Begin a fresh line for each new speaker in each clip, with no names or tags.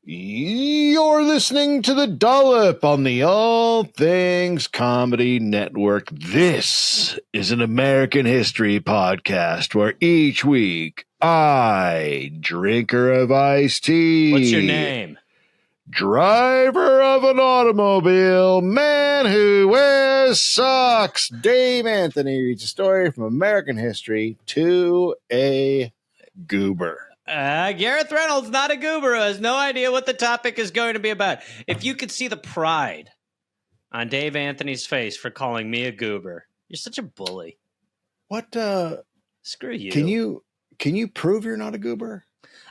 You're listening to the Dollop on the All Things Comedy Network. This is an American history podcast where each week I, drinker of iced tea.
What's your name?
Driver of an automobile, man who wears socks. Dave Anthony reads a story from American history to a goober.
Gareth Reynolds, not a goober, has no idea what the topic is going to be about. If you could see the pride on Dave Anthony's face for calling me a goober, you're such a bully.
What?
Screw you.
Can you prove you're not a goober?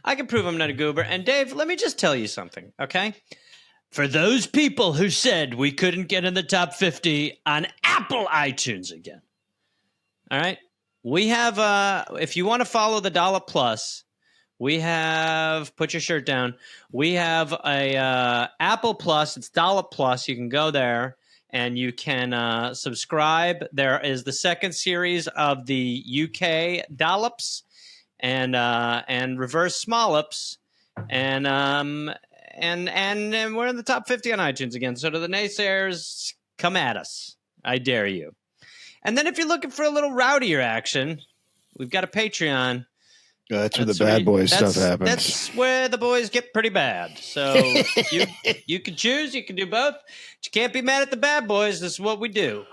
I can prove I'm not a goober. And Dave, let me just tell you something, okay? For those people who said we couldn't get in the top 50 on Apple iTunes again, all right? We have, if you want to follow the Dollop Plus, we have, put your shirt down, we have a Apple Plus, it's Dollop Plus. You can go there and you can subscribe. There is the second series of the UK Dollops and reverse Smollops, and we're in the top 50 on iTunes again. So to the naysayers, come at us. I dare you. And then if you're looking for a little rowdier action, we've got a Patreon.
That's where the bad boys stuff happens.
That's where the boys get pretty bad. So you can choose. You can do both. But you can't be mad at the bad boys. This is what we do.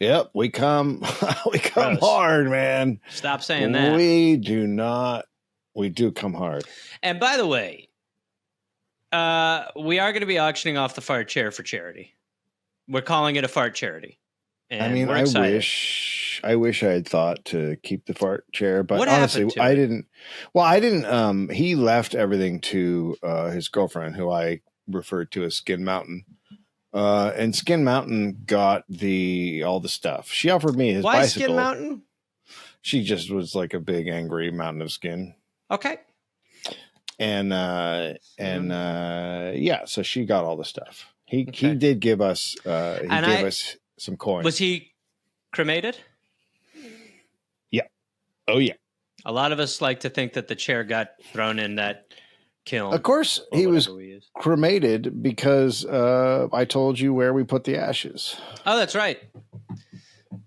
Yep, we come hard, man.
Stop saying that.
We do not. We do come hard.
And by the way, we are going to be auctioning off the fart chair for charity. We're calling it a fart charity. And
I mean, I wish I had thought to keep the fart chair, but
what
honestly,
I
didn't. Well, I didn't. He left everything to his girlfriend, who I referred to as Skin Mountain. And Skin Mountain got all the stuff. She offered me his bicycle. Why
Skin Mountain?
She just was like a big angry mountain of skin.
Okay.
And yeah, so she got all the stuff. He did give us gave us some coins.
Was he cremated?
Yeah. Oh yeah.
A lot of us like to think that the chair got thrown in that kiln.
Of course, he was cremated because I told you where we put the ashes.
Oh, that's right.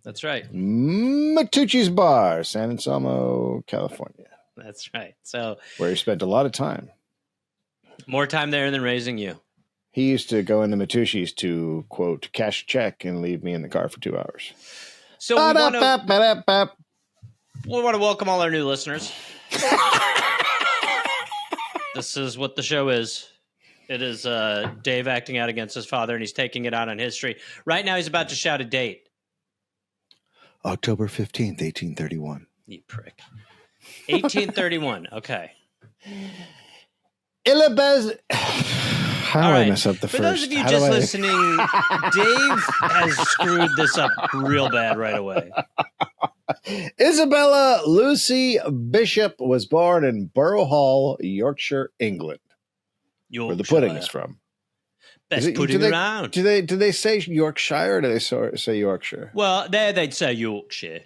That's right.
Matucci's Bar, San Anselmo, California.
That's right. So
where he spent a lot of time.
More time there than raising you.
He used to go into Matucci's to, quote, cash a check and leave me in the car for 2 hours.
So we want to welcome all our new listeners. This is what the show is. It is Dave acting out against his father, and he's taking it out on history. Right now, he's about to shout a date.
October 15th, 1831.
You prick. 1831. Okay.
Ilabez. How do I mess up the first?
For those of you just listening, Dave has screwed this up real bad right away.
Isabella Lucy Bishop was born in Borough Hall, Yorkshire, England. Where the pudding is from.
Best pudding around.
Do they say Yorkshire or do they say Yorkshire?
Well, there they'd say Yorkshire.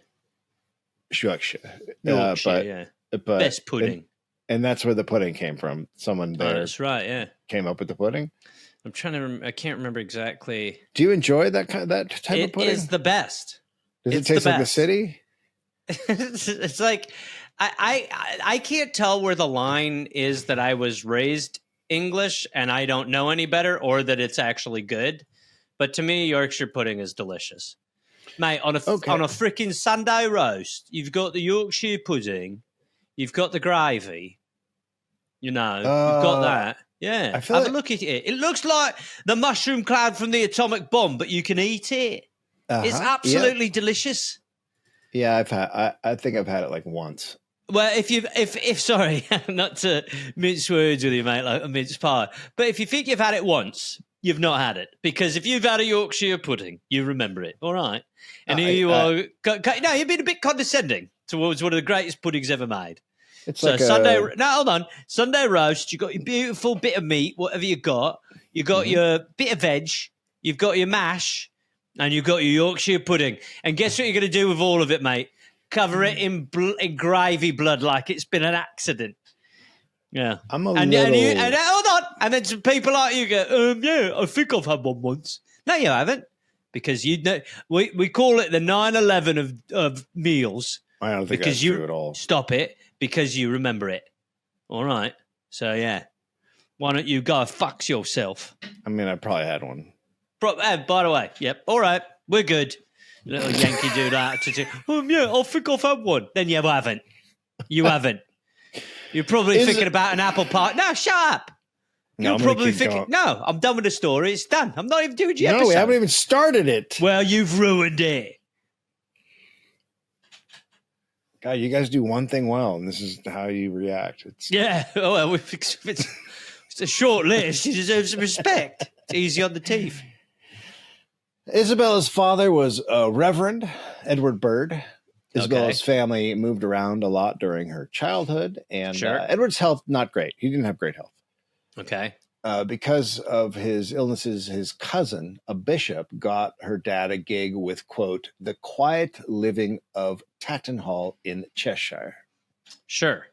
Yorkshire,
yeah. But best pudding.
And that's where the pudding came from. Someone there.
Oh, that's right. Yeah.
Came up with the pudding.
I'm trying to. I can't remember exactly.
Do you enjoy that type of pudding?
It is the best.
Does it taste like the city?
It's like I can't tell where the line is that I was raised English and I don't know any better, or that it's actually good. But to me, Yorkshire pudding is delicious, mate. On a freaking Sunday roast, you've got the Yorkshire pudding, you've got the gravy. You've got that. Yeah, have a look at it. It looks like the mushroom cloud from the atomic bomb, but you can eat it. It's absolutely delicious.
Yeah, I think I've had it like once.
Well, if sorry, not to mince words with you, mate, like a mince pie, but if you think you've had it once, you've not had it, because if you've had a Yorkshire pudding, you remember it. All right, and here you are. No, you've been a bit condescending towards one of the greatest puddings ever made.
It's
so
like
hold on. Sunday roast, you got your beautiful bit of meat, whatever you got. You got your bit of veg. You've got your mash, and you've got your Yorkshire pudding. And guess what you're going to do with all of it, mate? Cover it in gravy blood like it's been an accident. Yeah.
I'm a little...
hold on. And then some people like you go, yeah, I think I've had one once. No, you haven't. Because you know, we call it the 9/11 of meals.
I don't think
because
that's true at all.
Stop it, because you remember it. All right. So, yeah. Why don't you go fuck yourself?
I mean, I probably had one.
By the way, yep. All right. We're good. Little Yankee dude attitude. Yeah, I think I've had one. Then you haven't. You haven't. You're probably thinking about an apple pie. No, shut up. You're probably thinking, no, I'm done with the story. It's done. I'm not even doing your episode.
No, we haven't even started it.
Well, you've ruined it.
God, you guys do one thing well, and this is how you react.
Yeah. Well, it's a short list. He deserves some respect. It's easy on the teeth.
Isabella's father was Reverend Edward Bird. Isabella's family moved around a lot during her childhood, and Edward's health, not great. He didn't have great health.
Okay.
Because of his illnesses, his cousin, a bishop, got her dad a gig with, quote, the quiet living of Tatton Hall in Cheshire.
Sure.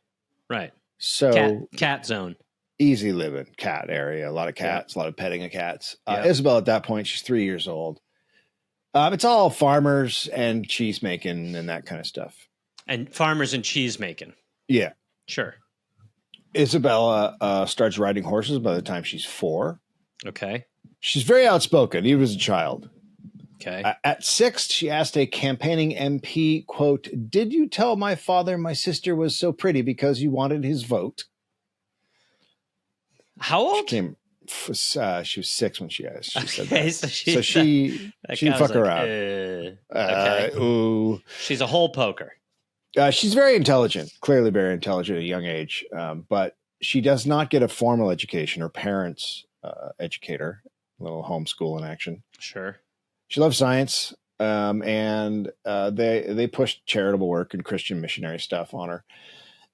Right.
So
cat zone.
Easy living, cat area, a lot of cats, a lot of petting of cats. Isabella, at that point, she's 3 years old. It's all farmers and cheese making and that kind of stuff.
And farmers and cheese making.
Yeah.
Sure.
Isabella starts riding horses by the time she's 4.
Okay.
She's very outspoken, even as a child.
Okay.
At 6, she asked a campaigning MP, quote, did you tell my father my sister was so pretty because you wanted his vote?
How old?
She was 6 when she said that.
So
she didn't fuck around.
Okay.
Ooh.
She's a hole poker.
She's very intelligent, clearly very intelligent at a young age, but she does not get a formal education. Her parents educate her, a little homeschool in action.
Sure.
She loves science, and they push charitable work and Christian missionary stuff on her.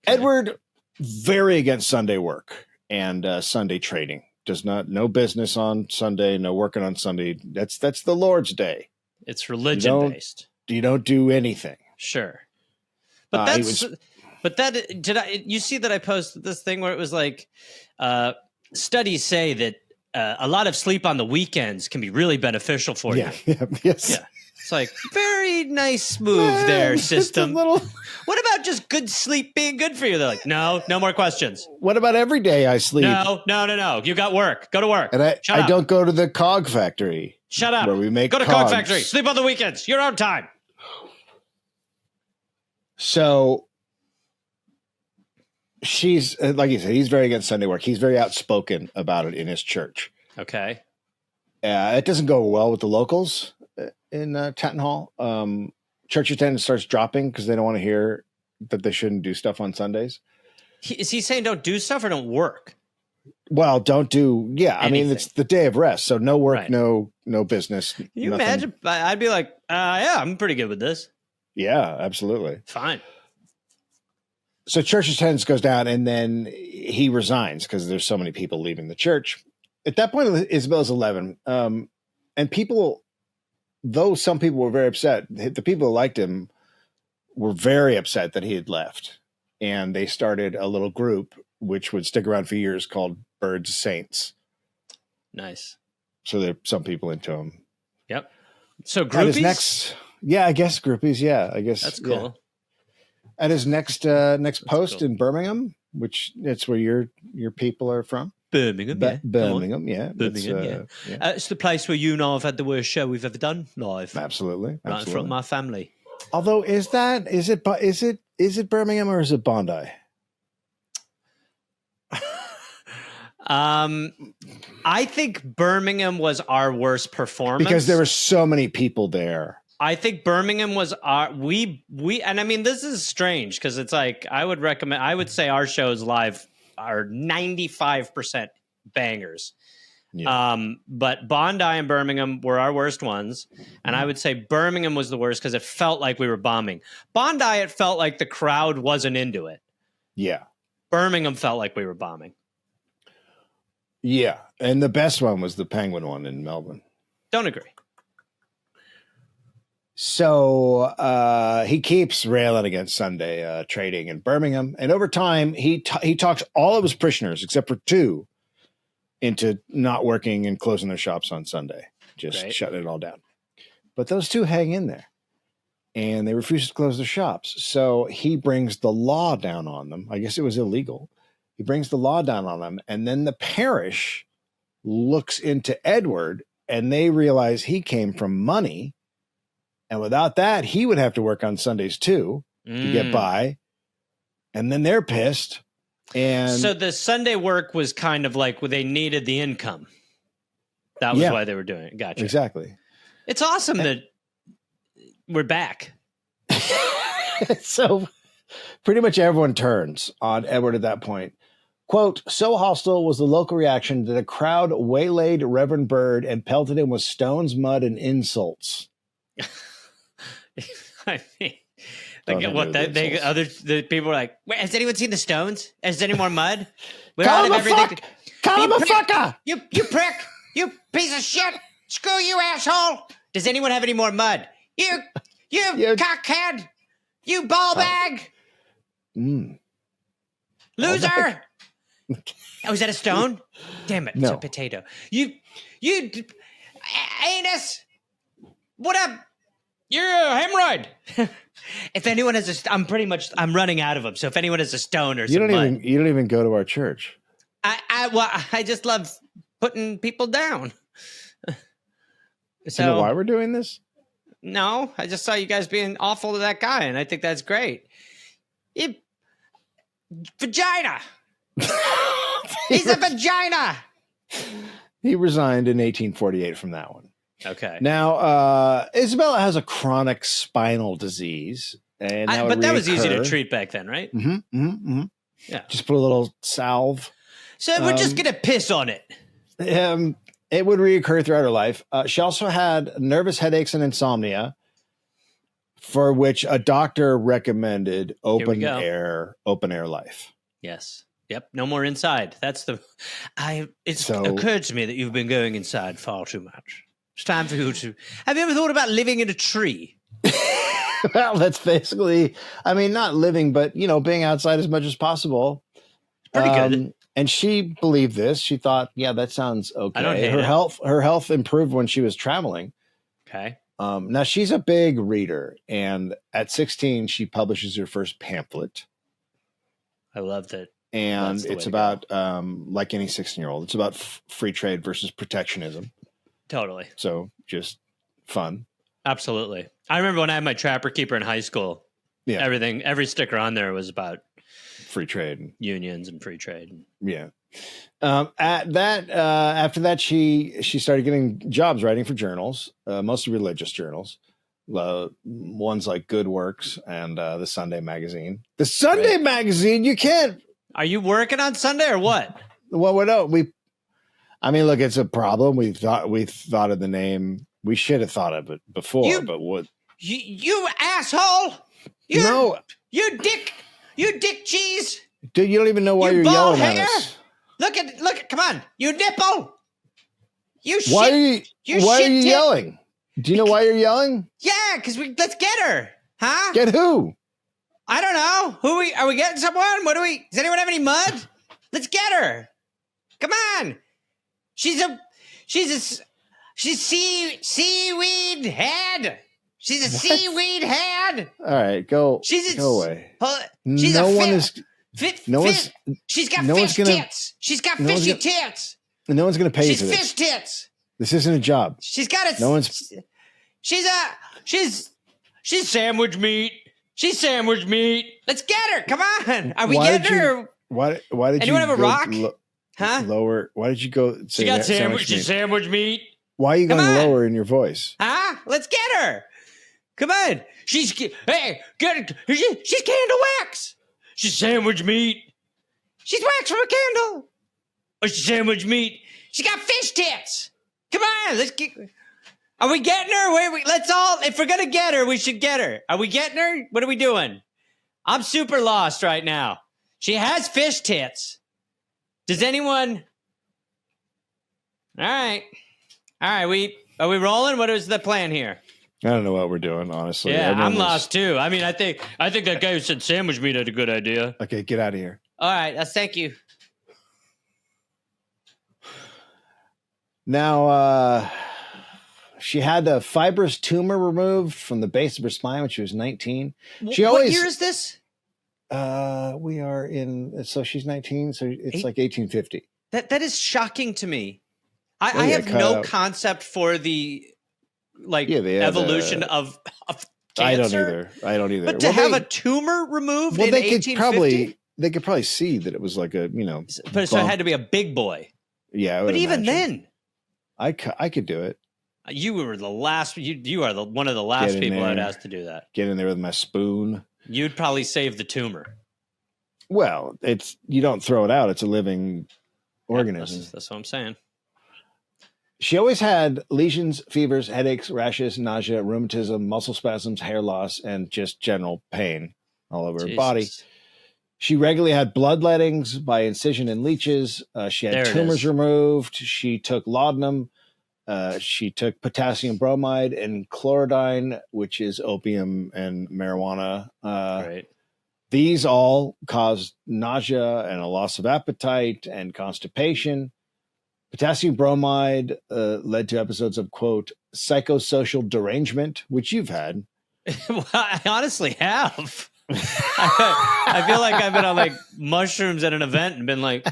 Okay. Edward, very against Sunday work and Sunday trading. No business on Sunday, no working on Sunday. That's the Lord's day.
It's religion based.
You don't do anything.
Sure. But you see that I posted this thing where it was like, studies say that a lot of sleep on the weekends can be really beneficial for you.
Yes.
Yeah. It's like, very nice move there, system. What about just good sleep being good for you? They're like, no more questions.
What about every day I sleep?
No. You got work. Go to work.
And I don't go to the cog factory.
Shut up.
Where we make
Go to
cogs.
cog factory. Sleep on the weekends. Your own time.
So she's, like you said, he's very against Sunday work. He's very outspoken about it in his church.
Okay.
It doesn't go well with the locals in Tatton Hall. Church attendance starts dropping because they don't want to hear that they shouldn't do stuff on Sundays.
Is he saying don't do stuff or don't work?
Well, don't do. Yeah, anything. I mean, it's the day of rest, so no work, right. no business.
Can you imagine? I'd be like, yeah, I'm pretty good with this.
Yeah, absolutely.
Fine.
So church attendance goes down, and then he resigns because there's so many people leaving the church. At that point, Isabella's 11, and people, though some people were very upset, the people who liked him were very upset that he had left, and they started a little group which would stick around for years called Bird's Saints.
Nice.
So there are some people into him.
Yep. So groupies?
I guess groupies. Yeah, I guess
that's cool.
Yeah. At his next post in Birmingham, which it's where your people are from.
Birmingham,
Birmingham, yeah.
Birmingham, it's the place where you and I have had the worst show we've ever done live.
Absolutely,
right in front of my family.
Although, is it Birmingham or is it Bondi?
I think Birmingham was our worst performance
because there were so many people there.
I think Birmingham was we and I mean this is strange because it's like I would say our shows live are 95% bangers. Yeah. But Bondi and Birmingham were our worst ones, and I would say Birmingham was the worst because it felt like we were bombing. Bondi, it felt like the crowd wasn't into it.
Yeah.
Birmingham felt like we were bombing.
Yeah, and the best one was the Penguin one in Melbourne.
Don't agree.
So he keeps railing against Sunday trading in Birmingham, and over time he talks all of his parishioners, except for 2, into not working and closing their shops on Sunday, just shutting it all down. But those two hang in there, and they refuse to close their shops. So he brings the law down on them. I guess it was illegal. He brings the law down on them, and then the parish looks into Edward, and they realize he came from money, and without that, he would have to work on Sundays too to get by. And then they're pissed. And
so the Sunday work was kind of like they needed the income. That was why they were doing it. Gotcha.
Exactly.
It's awesome that we're back.
So pretty much everyone turns on Edward at that point. Quote, so hostile was the local reaction that a crowd waylaid Reverend Bird and pelted him with stones, mud, and insults.
I mean, the people were like, wait, has anyone seen the stones? Has any more mud?
Call him a fuck! Call him a fucker!
You prick! You piece of shit! Screw you, asshole! Does anyone have any more mud? You cockhead! You ball bag! Loser! Oh, is that a stone? Damn it,
no.
It's a potato. You anus! What up? You're a hemorrhoid. If anyone has I'm running out of them. So if anyone has a stone or
you don't even go to our church.
I just love putting people down.
So you know why we're doing this?
No, I just saw you guys being awful to that guy, and I think that's great. Vagina. He's a vagina.
He resigned in 1848 from that one.
Okay.
Now, Isabella has a chronic spinal disease, and
that was easy to treat back then, right?
Yeah. Just put a little salve.
So we're just gonna piss on it.
It would reoccur throughout her life. She also had nervous headaches and insomnia, for which a doctor recommended open air life.
Yes. Yep. No more inside. That's it's occurred to me that you've been going inside far too much. It's time for you to. Have you ever thought about living in a tree?
Well, that's basically, not living, but, being outside as much as possible.
Pretty good.
And she believed this. She thought, yeah, that sounds okay.
I don't hate
her health improved when she was traveling.
Okay.
Now she's a big reader, and at 16, she publishes her first pamphlet.
I love that.
And it's about, like any 16-year-old, it's about free trade versus protectionism.
Totally.
So just fun.
Absolutely. I remember when I had my Trapper Keeper in high school. Yeah. Every sticker on there was about
free trade,
unions, and free trade.
Yeah. After that, she started getting jobs writing for journals, mostly religious journals. Ones like Good Works and the Sunday Magazine. The Sunday Magazine, you can't.
Are you working on Sunday or what?
Well, look, it's a problem. We thought of the name. We should have thought of it before, but what?
You asshole! You dick cheese!
Dude, you don't even know why you're yelling at us.
Look at, come on, you nipple!
Why are you yelling? Do you know why you're yelling?
Yeah, because let's get her, huh?
Get who?
I don't know. Are we getting someone? Does anyone have any mud? Let's get her. Come on. She's seaweed head. She's a seaweed head.
All right, go away.
She's she's got fishy tits. She's got fishy tits.
No one's going to pay you for this.
She's fish tits.
This isn't a job.
She's sandwich meat. She's sandwich meat. Let's get her. Come on. Are we getting her?
Why did
anyone
you
have a rock? Huh?
Lower. Why did you go?
She got sandwich meat.
Why are you going lower in your voice?
Huh? Let's get her. Come on. Get it. She's candle wax. She's sandwich meat. She's wax from a candle. Or she's sandwich meat. She got fish tits. Come on. Are we getting her? If we're going to get her, we should get her. Are we getting her? What are we doing? I'm super lost right now. She has fish tits. Does anyone? All right. Are we rolling? What is the plan here?
I don't know what we're doing, honestly.
Yeah, I'm lost too. I think that guy who said sandwich meat had a good idea.
Okay, get out of here.
All right, thank you.
Now, she had a fibrous tumor removed from the base of her spine when she was 19.
What year is this?
We are in, so she's 19, so it's like 1850.
That is shocking to me. I have no concept for the evolution of cancer.
I don't either.
But to have a tumor removed in 1850?
They could probably see that it was like a,
But so it had to be a big boy.
Yeah.
But even then,
I could do it.
You were the last. You are one of the last people I'd ask to do that.
Get in there with my spoon.
You'd probably save the tumor.
Well, you don't throw it out. It's a living organism.
That's what I'm saying.
She always had lesions, fevers, headaches, rashes, nausea, rheumatism, muscle spasms, hair loss, and just general pain all over her body. She regularly had bloodlettings by incision and leeches. She had tumors removed. She took laudanum. She took potassium bromide and chlorodyne, which is opium and marijuana.
Right.
These all caused nausea and a loss of appetite and constipation. Potassium bromide led to episodes of, quote, psychosocial derangement, which you've had.
Well, I honestly have. I feel like I've been on like mushrooms at an event and been like,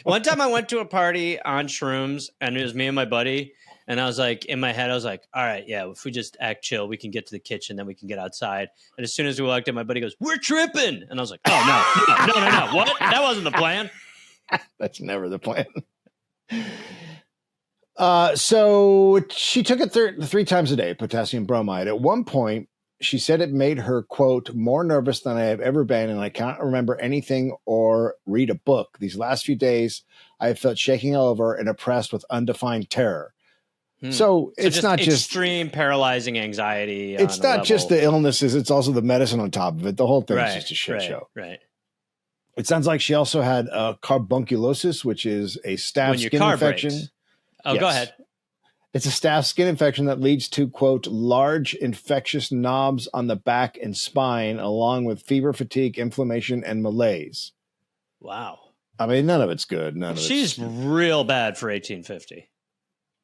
One time I went to a party on shrooms and it was me and my buddy. And I was like, in my head, I was like, all right, yeah, if we just act chill, we can get to the kitchen, then we can get outside. And as soon as we walked in, my buddy goes, we're tripping. And I was like, oh, no. What? That wasn't the plan.
That's never the plan. So she took it 3 times a day, potassium bromide. At one point, she said it made her, quote, more nervous than I have ever been, and I can't remember anything or read a book. These last few days, I have felt shaking all over and oppressed with undefined terror. So it's not just
extreme paralyzing anxiety.
It's not just the illnesses, it's also the medicine on top of it. The whole thing is just a shit show.
Right.
It sounds like she also had carbunculosis, which is a staph skin infection.
Breaks. Oh, yes. Go ahead.
It's a staph skin infection that leads to, quote, large infectious knobs on the back and spine, along with fever, fatigue, inflammation, and malaise.
Wow.
I mean, none of it's good.
She's real bad for 1850.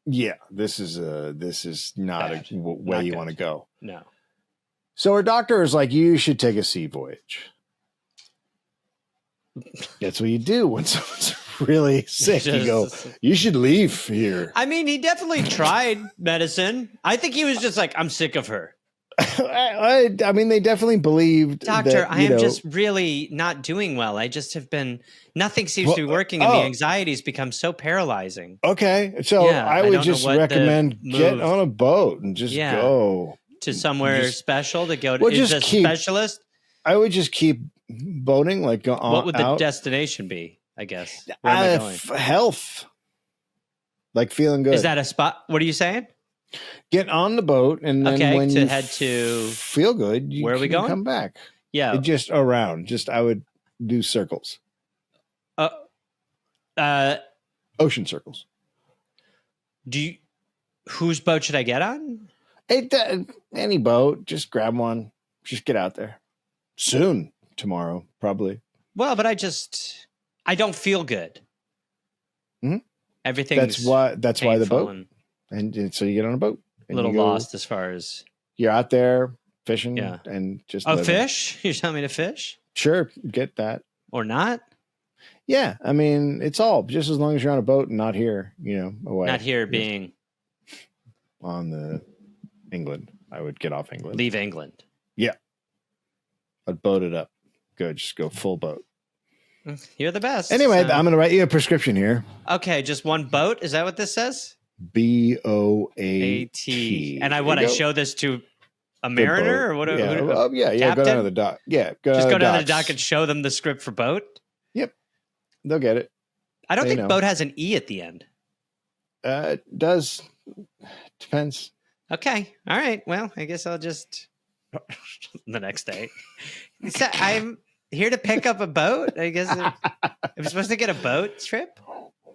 Yeah, this is not bad. Way you want to go.
No.
So her doctor is like, you should take a sea voyage. That's what you do when someone's really sick. You go, you should leave here.
I mean, he definitely tried medicine. I think he was just like, I'm sick of her.
I mean, they definitely believed.
Doctor, I am just really not doing well. I just have been, nothing seems to be working, and the anxiety's become so paralyzing.
Okay. So I would just recommend get on a boat and just go
to somewhere special to go to. Is a specialist?
I would just keep boating, like go on.
What would the destination be? I guess. Where am I going?
Health, like feeling good.
Is that a spot? What are you saying?
Get on the boat, and then when you
head to
feel good,
where are we going?
Come back.
Yeah,
just around. I would do circles. Ocean circles.
Whose boat should I get on?
Any boat. Just grab one. Just get out there. Soon, tomorrow, probably.
Well, but I don't feel good.
Mm-hmm.
Everything's
that's why the boat. And so you get on a boat.
A little lost as far as
you're out there fishing and just
fish? You're telling me to fish?
Sure, get that.
Or not?
Yeah, I mean, it's all just as long as you're on a boat and not here, away.
Not here being
on the England. I would get off England.
Leave England.
Yeah. I'd boat it up. Good, just go full boat.
You're the best.
Anyway, I'm going to write you a prescription here.
Okay, just one boat? Is that what this says?
BOAT.
And I show this to a mariner or what?
Yeah, go down to the dock. Yeah,
go down to the dock and show them the script for boat.
Yep, they'll get it.
I don't think boat has an E at the end.
It does. Depends.
Okay, all right. Well, I guess I'll just the next day. So I'm here to pick up a boat. I guess I'm supposed to get a boat trip.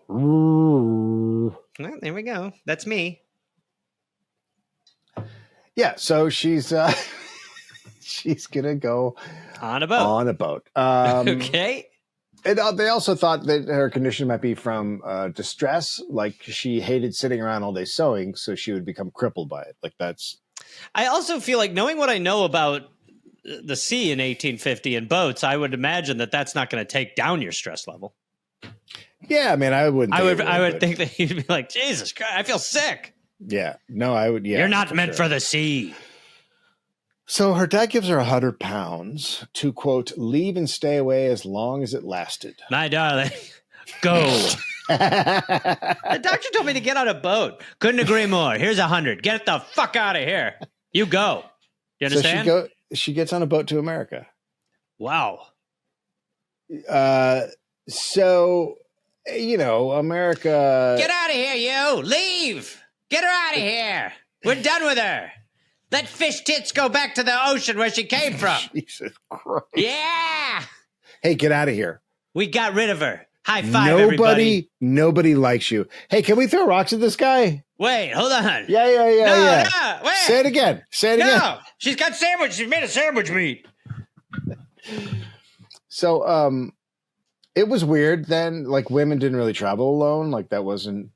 Well, there we go. That's me.
Yeah, so she's gonna go
on a boat.
Okay. And they also thought that her condition might be from distress. Like she hated sitting around all day sewing, so she would become crippled by it. Like that's.
I also feel like knowing what I know about the sea in 1850 and boats, I would imagine that that's not going to take down your stress level.
Yeah, I mean, I wouldn't.
I would think that you'd be like, Jesus Christ, I feel sick.
Yeah, no, I would. Yeah,
you're not meant for the sea.
So her dad gives her £100 to, quote, leave and stay away as long as it lasted.
My darling, go. The doctor told me to get on a boat. Couldn't agree more. Here's 100. Get the fuck out of here. You go. You understand?
So she gets on a boat to America.
Wow.
So, America.
Get out of here, you. Leave. Get her out of here. We're done with her. Let fish tits go back to the ocean where she came from.
Jesus Christ.
Yeah.
Hey, get out of here.
We got rid of her. High five, everybody.
Nobody likes you. Hey, can we throw rocks at this guy?
Wait, hold on.
Yeah.
No, wait.
Say it again.
No, she's got sandwich. She's made a sandwich meat.
So, it was weird then. Like, women didn't really travel alone. Like, that wasn't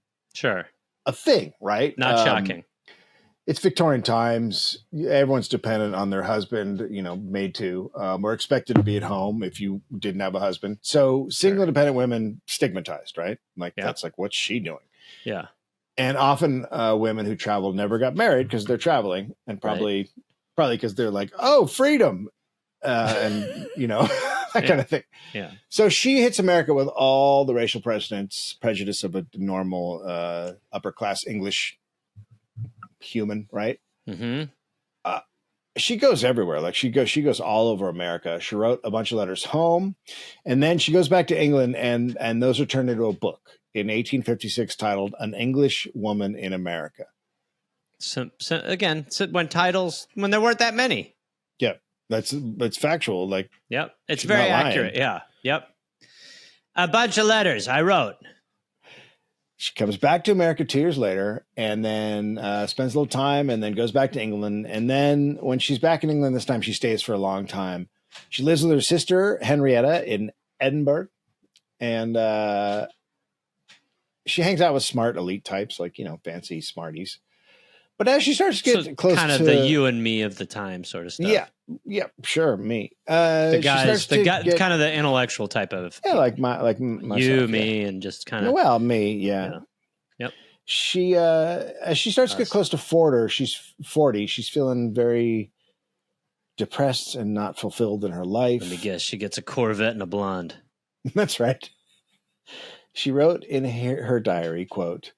a thing, right?
Not shocking.
It's Victorian times. Everyone's dependent on their husband, made to, or expected to be at home if you didn't have a husband. So single independent women stigmatized, right? Like, that's like, what's she doing?
Yeah.
And often women who traveled never got married because they're traveling, and probably because they're like, oh, freedom. And, that kind of thing.
Yeah.
So she hits America with all the racial prejudice of a normal upper class English human, right?
Mm-hmm.
She goes everywhere. Like she goes all over America. She wrote a bunch of letters home, and then she goes back to England, and those are turned into a book in 1856 titled "An English Woman in America."
So again, when there weren't that many.
Yep, that's factual. Like,
yep, it's very accurate. Yeah, yep. A bunch of letters I wrote.
She comes back to America 2 years later, and then spends a little time, and then goes back to England. And then when she's back in England this time, she stays for a long time. She lives with her sister, Henrietta, in Edinburgh. And she hangs out with smart elite types, like, fancy smarties. But as she starts to get close to...
kind of the you and me of the time sort of stuff.
Yeah, sure, me.
The guys, kind of the intellectual type of...
Yeah, like myself,
you, me, and just kind of...
Well, me, yeah.
Yep.
She, as she starts to get close to 40, she's feeling very depressed and not fulfilled in her life.
Let me guess, she gets a Corvette and a blonde.
That's right. She wrote in her diary, quote,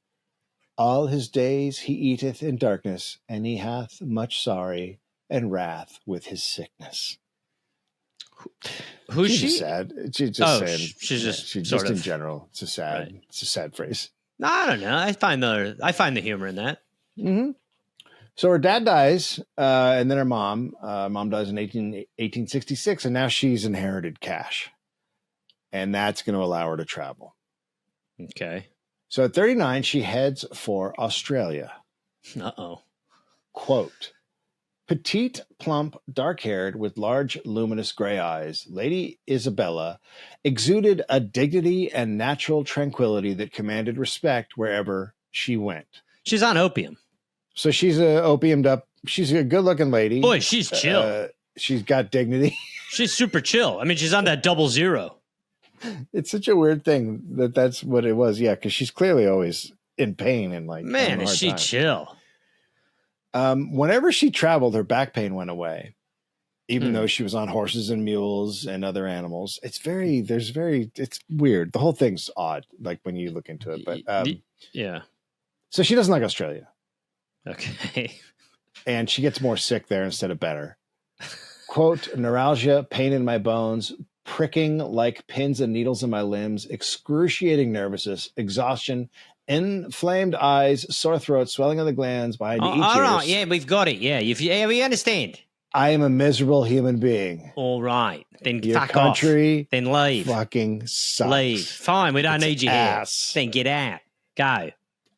all his days he eateth in darkness, and he hath much sorry and wrath with his sickness.
Who's she?
Sad. She's just saying.
She's just
in general. It's a sad. Right. It's a sad phrase.
I don't know. I find the humor in that.
Mm-hmm. So her dad dies, and then her mom. Mom dies in 1866, and now she's inherited cash, and that's going to allow her to travel.
Okay.
So at 39, she heads for Australia.
Uh-oh.
Quote, petite, plump, dark-haired, with large, luminous gray eyes, Lady Isabella exuded a dignity and natural tranquility that commanded respect wherever she went.
She's on opium.
So she's she's a good-looking lady.
Boy, she's chill.
She's got dignity.
She's super chill. I mean, she's on that 00.
It's such a weird thing that's what it was. Yeah, because she's clearly always in pain and like.
Man, is she chill?
Whenever she traveled, her back pain went away, even though she was on horses and mules and other animals. It's weird. The whole thing's odd, like when you look into it. But
yeah.
So she doesn't like Australia.
Okay.
And she gets more sick there instead of better. Quote, neuralgia, pain in my bones, pricking like pins and needles in my limbs, excruciating nervousness, exhaustion, inflamed eyes, sore throat, swelling of the glands behind each ear.
All right, yeah, we've got it. Yeah, we understand.
I am a miserable human being.
All right, then
Your
fuck
country
off. Then leave.
Fucking sucks.
Leave. Fine, we don't need you
ass.
Here. Then get out. Go.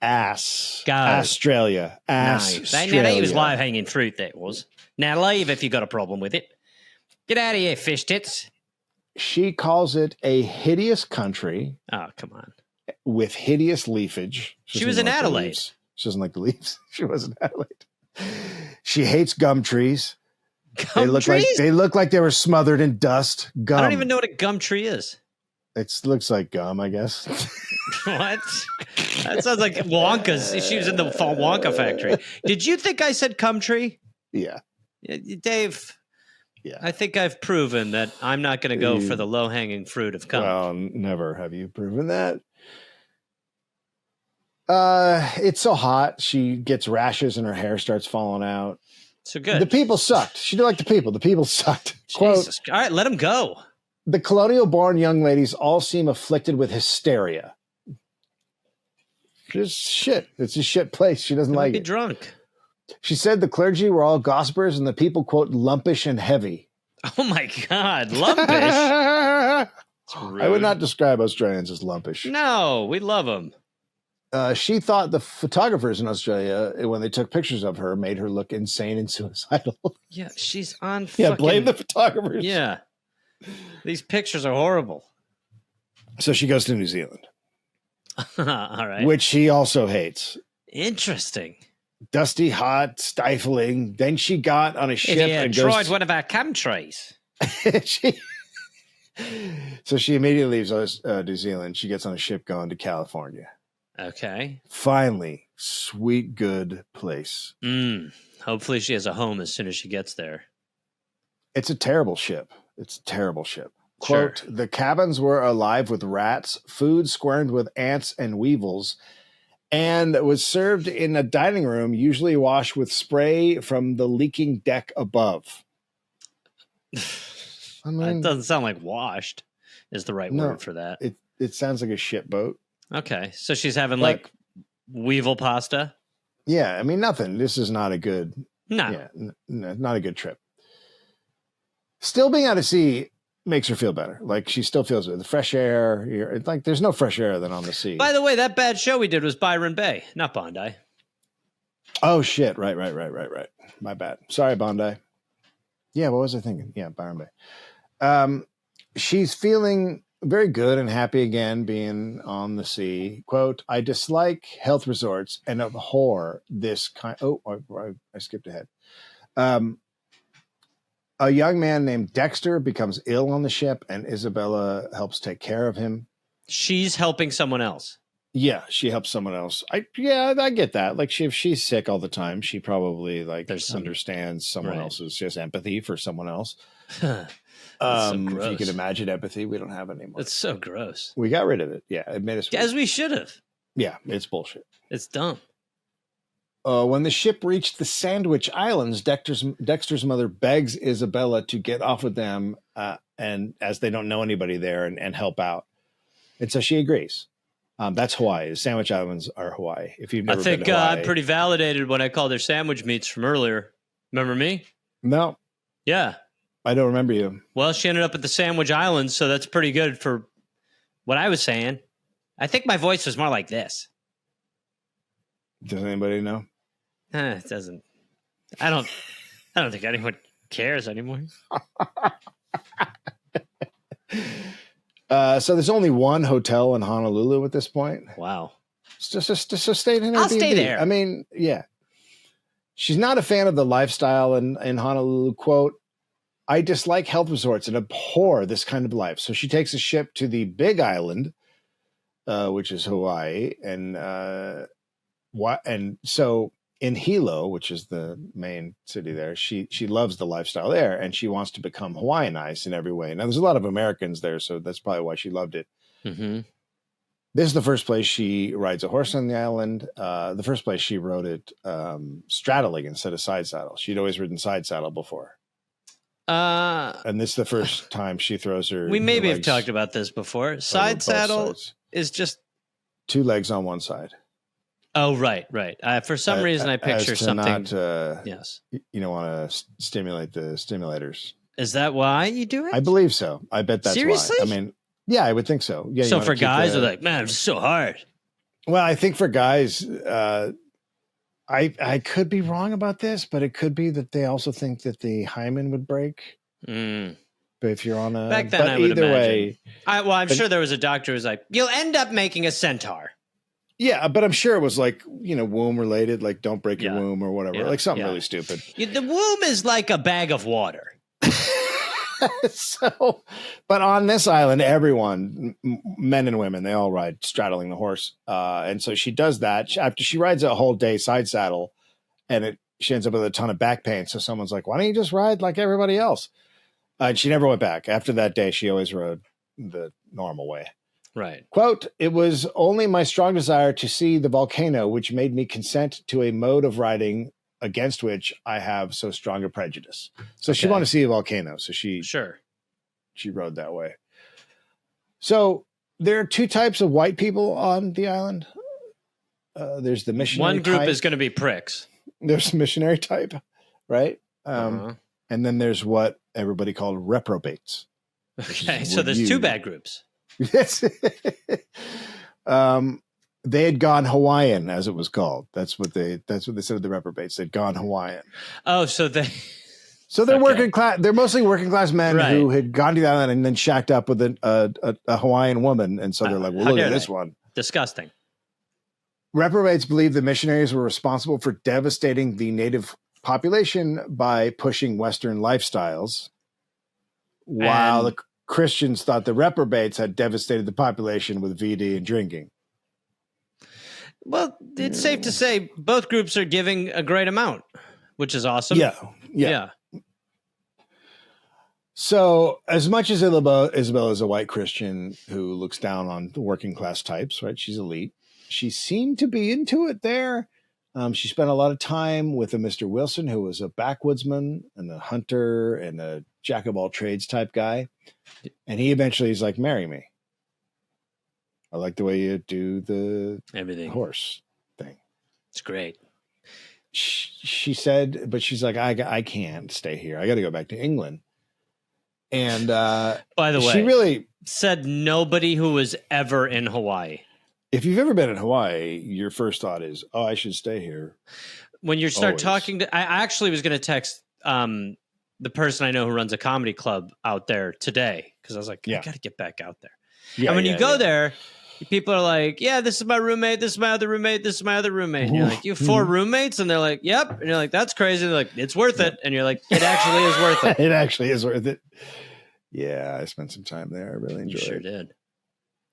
Ass.
Go.
Australia. Australia.
Now, that was low-hanging fruit, that was. Now leave if you've got a problem with it. Get out of here, fish tits.
She calls it a hideous country
Oh, come on.
with hideous leafage.
She was in Adelaide.
She doesn't like the leaves. She was in Adelaide. She hates gum trees. They look like they were smothered in dust. Gum.
I don't even know what a gum tree is.
It looks like gum, I guess.
What? That sounds like Wonka's. She was in the Wonka factory. Did you think I said cum tree?
Yeah.
Dave, yeah. I think I've proven that I'm not going to go for the low-hanging fruit of cum.
Well, never have you proven that. It's so hot. She gets rashes and her hair starts falling out.
So good.
The people sucked. She didn't like the people. The people sucked.
Jesus. Quote, all right, let them go.
The colonial-born young ladies all seem afflicted with hysteria. Just shit. It's a shit place. She doesn't like it.
Be drunk.
She said the clergy were all gossipers and the people, quote, lumpish and heavy.
Oh, my God. Lumpish?
I would not describe Australians as lumpish.
No, we love them.
She thought the photographers in Australia, when they took pictures of her, made her look insane and suicidal.
Yeah, she's on
Yeah, blame the photographers.
Yeah. These pictures are horrible.
So she goes to New Zealand.
All right.
Which she also hates.
Interesting.
Dusty, hot, stifling. Then she got on a ship and
tried one of our cum trees.
So she immediately leaves New Zealand. She gets on a ship going to California.
Okay.
Finally, sweet, good place.
Hopefully she has a home as soon as she gets there.
It's a terrible ship. Quote, sure. The cabins were alive with rats, food squirmed with ants and weevils, and was served in a dining room, usually washed with spray from the leaking deck above.
I mean, it doesn't sound like washed is the right word for that.
It sounds like a shit boat.
Okay. So she's having like weevil pasta?
Yeah. I mean, nothing. This is not a good, not a good trip. Still being out at sea makes her feel better. Like she still feels it. The fresh air. It's like there's no fresh air than on the sea.
By the way, that bad show we did was Byron Bay, not Bondi.
Oh shit! Right. My bad. Sorry, Bondi. Yeah, what was I thinking? Yeah, Byron Bay. She's feeling very good and happy again being on the sea. Quote, I dislike health resorts and abhor this kind. Oh, I skipped ahead. A young man named Dexter becomes ill on the ship, and Isabella helps take care of him.
She's helping someone else.
Yeah, she helps someone else. I get that. Like if she's sick all the time, she probably understands someone else's. She has empathy for someone else.
So
if you can imagine empathy, we don't have it anymore.
It's so gross.
We got rid of it. Yeah, admit us.
As we should have.
Yeah, it's bullshit.
It's dumb.
When the ship reached the Sandwich Islands, Dexter's mother begs Isabella to get off with them, and as they don't know anybody there, and help out. And so she agrees. That's Hawaii. The Sandwich Islands are Hawaii. If you've never been to Hawaii.
I'm pretty validated when I called her sandwich meats from earlier. Remember me?
No.
Yeah.
I don't remember you.
Well, she ended up at the Sandwich Islands, so that's pretty good for what I was saying. I think my voice was more like this.
Does anybody know?
It doesn't. I don't think anyone cares anymore.
So there's only one hotel in Honolulu at this point.
Wow.
It's just stay in Airbnb.
I'll stay there.
I mean, yeah. She's not a fan of the lifestyle in Honolulu. Quote, I dislike health resorts and abhor this kind of life. So she takes a ship to the Big Island, which is Hawaii, and so in Hilo, which is the main city there, she loves the lifestyle there, and she wants to become Hawaiianized in every way. Now, there's a lot of Americans there, so that's probably why she loved it.
Mm-hmm.
This is the first place she rides a horse on the island. The first place she rode it straddling instead of side saddle. She'd always ridden side saddle before. And this is the first time she throws her.
We maybe have talked about this before. Side saddle is just
2 legs on one side.
Oh, right. For some reason, I picture something.
Yes. You don't want to stimulate the stimulators.
Is that why you do it?
I believe so. I bet that's
Seriously?
why. I mean, yeah, I would think so. Yeah.
So for guys, they're like, man, it's so hard.
Well, I think for guys, I could be wrong about this, but it could be that they also think that the hymen would break.
Mm.
if you're on a
back then,
but
I would
either
imagine.
way,
I'm sure there was a doctor who was like, "You'll end up making a centaur."
yeah, but I'm sure it was like, womb related, like don't break your womb or whatever, like something really stupid.
The womb is like a bag of water.
So, but on this island, everyone, men and women, they all ride straddling the horse. And so she does that after she rides a whole day side saddle, and she ends up with a ton of back pain. So someone's like, why don't you just ride like everybody else? And she never went back. After that day, she always rode the normal way.
Right.
Quote, it was only my strong desire to see the volcano which made me consent to a mode of riding against which I have so strong a prejudice. So she wanted to see a volcano. So she rode that way. So there are two types of white people on the island. There's the missionary
One group
type.
is going to be pricks. There's
missionary type, right? And then there's what everybody called reprobates.
Okay, so there's two bad groups.
Yes. They had gone Hawaiian, as it was called. That's what they said of the reprobates. They'd gone Hawaiian.
Oh, so
they're working class. They're mostly working class men who had gone to the island and then shacked up with a Hawaiian woman, and so they're like, "Well, look at this one."
Disgusting.
Reprobates believed the missionaries were responsible for devastating the native population by pushing Western lifestyles, while the Christians thought the reprobates had devastated the population with VD and drinking.
Well, it's safe to say both groups are giving a great amount, which is awesome.
Yeah. So as much as Isabella is a white Christian who looks down on the working class types, right? She's elite. She seemed to be into it there. She spent a lot of time with a Mr. Wilson, who was a backwoodsman and a hunter and a jack of all trades type guy. And he eventually is like, marry me. I like the way you do the horse thing.
It's great.
She said, but she's like, I can't stay here. I got to go back to England. And
by the way,
she really
said nobody who was ever in Hawaii.
If you've ever been in Hawaii, your first thought is, oh, I should stay here.
When you start talking to, I actually was going to text the person I know who runs a comedy club out there today, because I was like, I got to get back out there. And when you go there, people are like, yeah, this is my roommate, this is my other roommate, this is my other roommate. And you're like, you have 4 roommates? And they're like, yep. And you're like, that's crazy. They're like, it's worth it. And you're like, it actually is worth it.
It actually is worth it. Yeah, I spent some time there. I really enjoyed it.
You sure did.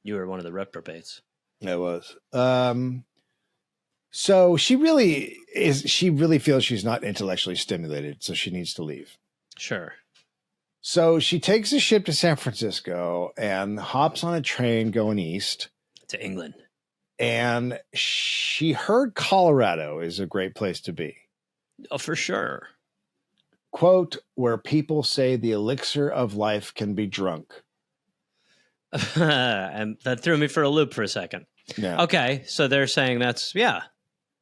You were one of the reprobates.
I was. So she really feels she's not intellectually stimulated, so she needs to leave.
Sure.
So she takes a ship to San Francisco and hops on a train going east
to England.
And she heard Colorado is a great place to be.
Oh, for sure.
Quote, where people say the elixir of life can be drunk.
And that threw me for a loop for a second.
Yeah.
Okay, so they're saying that's,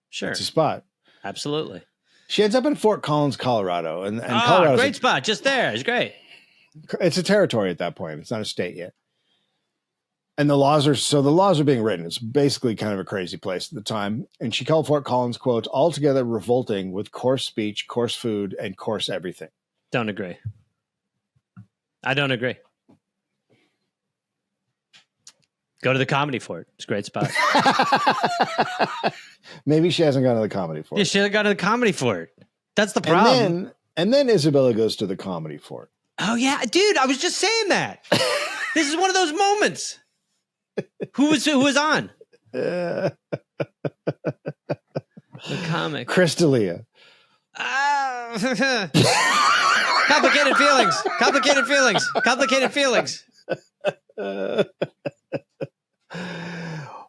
sure.
It's a spot.
Absolutely.
She ends up in Fort Collins, Colorado. And Colorado's
great spot. Just there. It's great.
It's a territory at that point. It's not a state yet. And the laws are being written. It's basically kind of a crazy place at the time. And she called Fort Collins, quote, altogether revolting with coarse speech, coarse food, and coarse everything.
Don't agree. I don't agree. Go to the Comedy Fort. It's a great spot.
Maybe she hasn't gone to the Comedy Fort.
Yeah, she hasn't gone to the Comedy Fort. That's the problem.
And then Isabella goes to the Comedy Fort.
Oh, yeah. Dude, I was just saying that. This is one of those moments. Who was on?
The
comic.
Chris D'Elia.
Complicated feelings. Complicated feelings. Complicated feelings.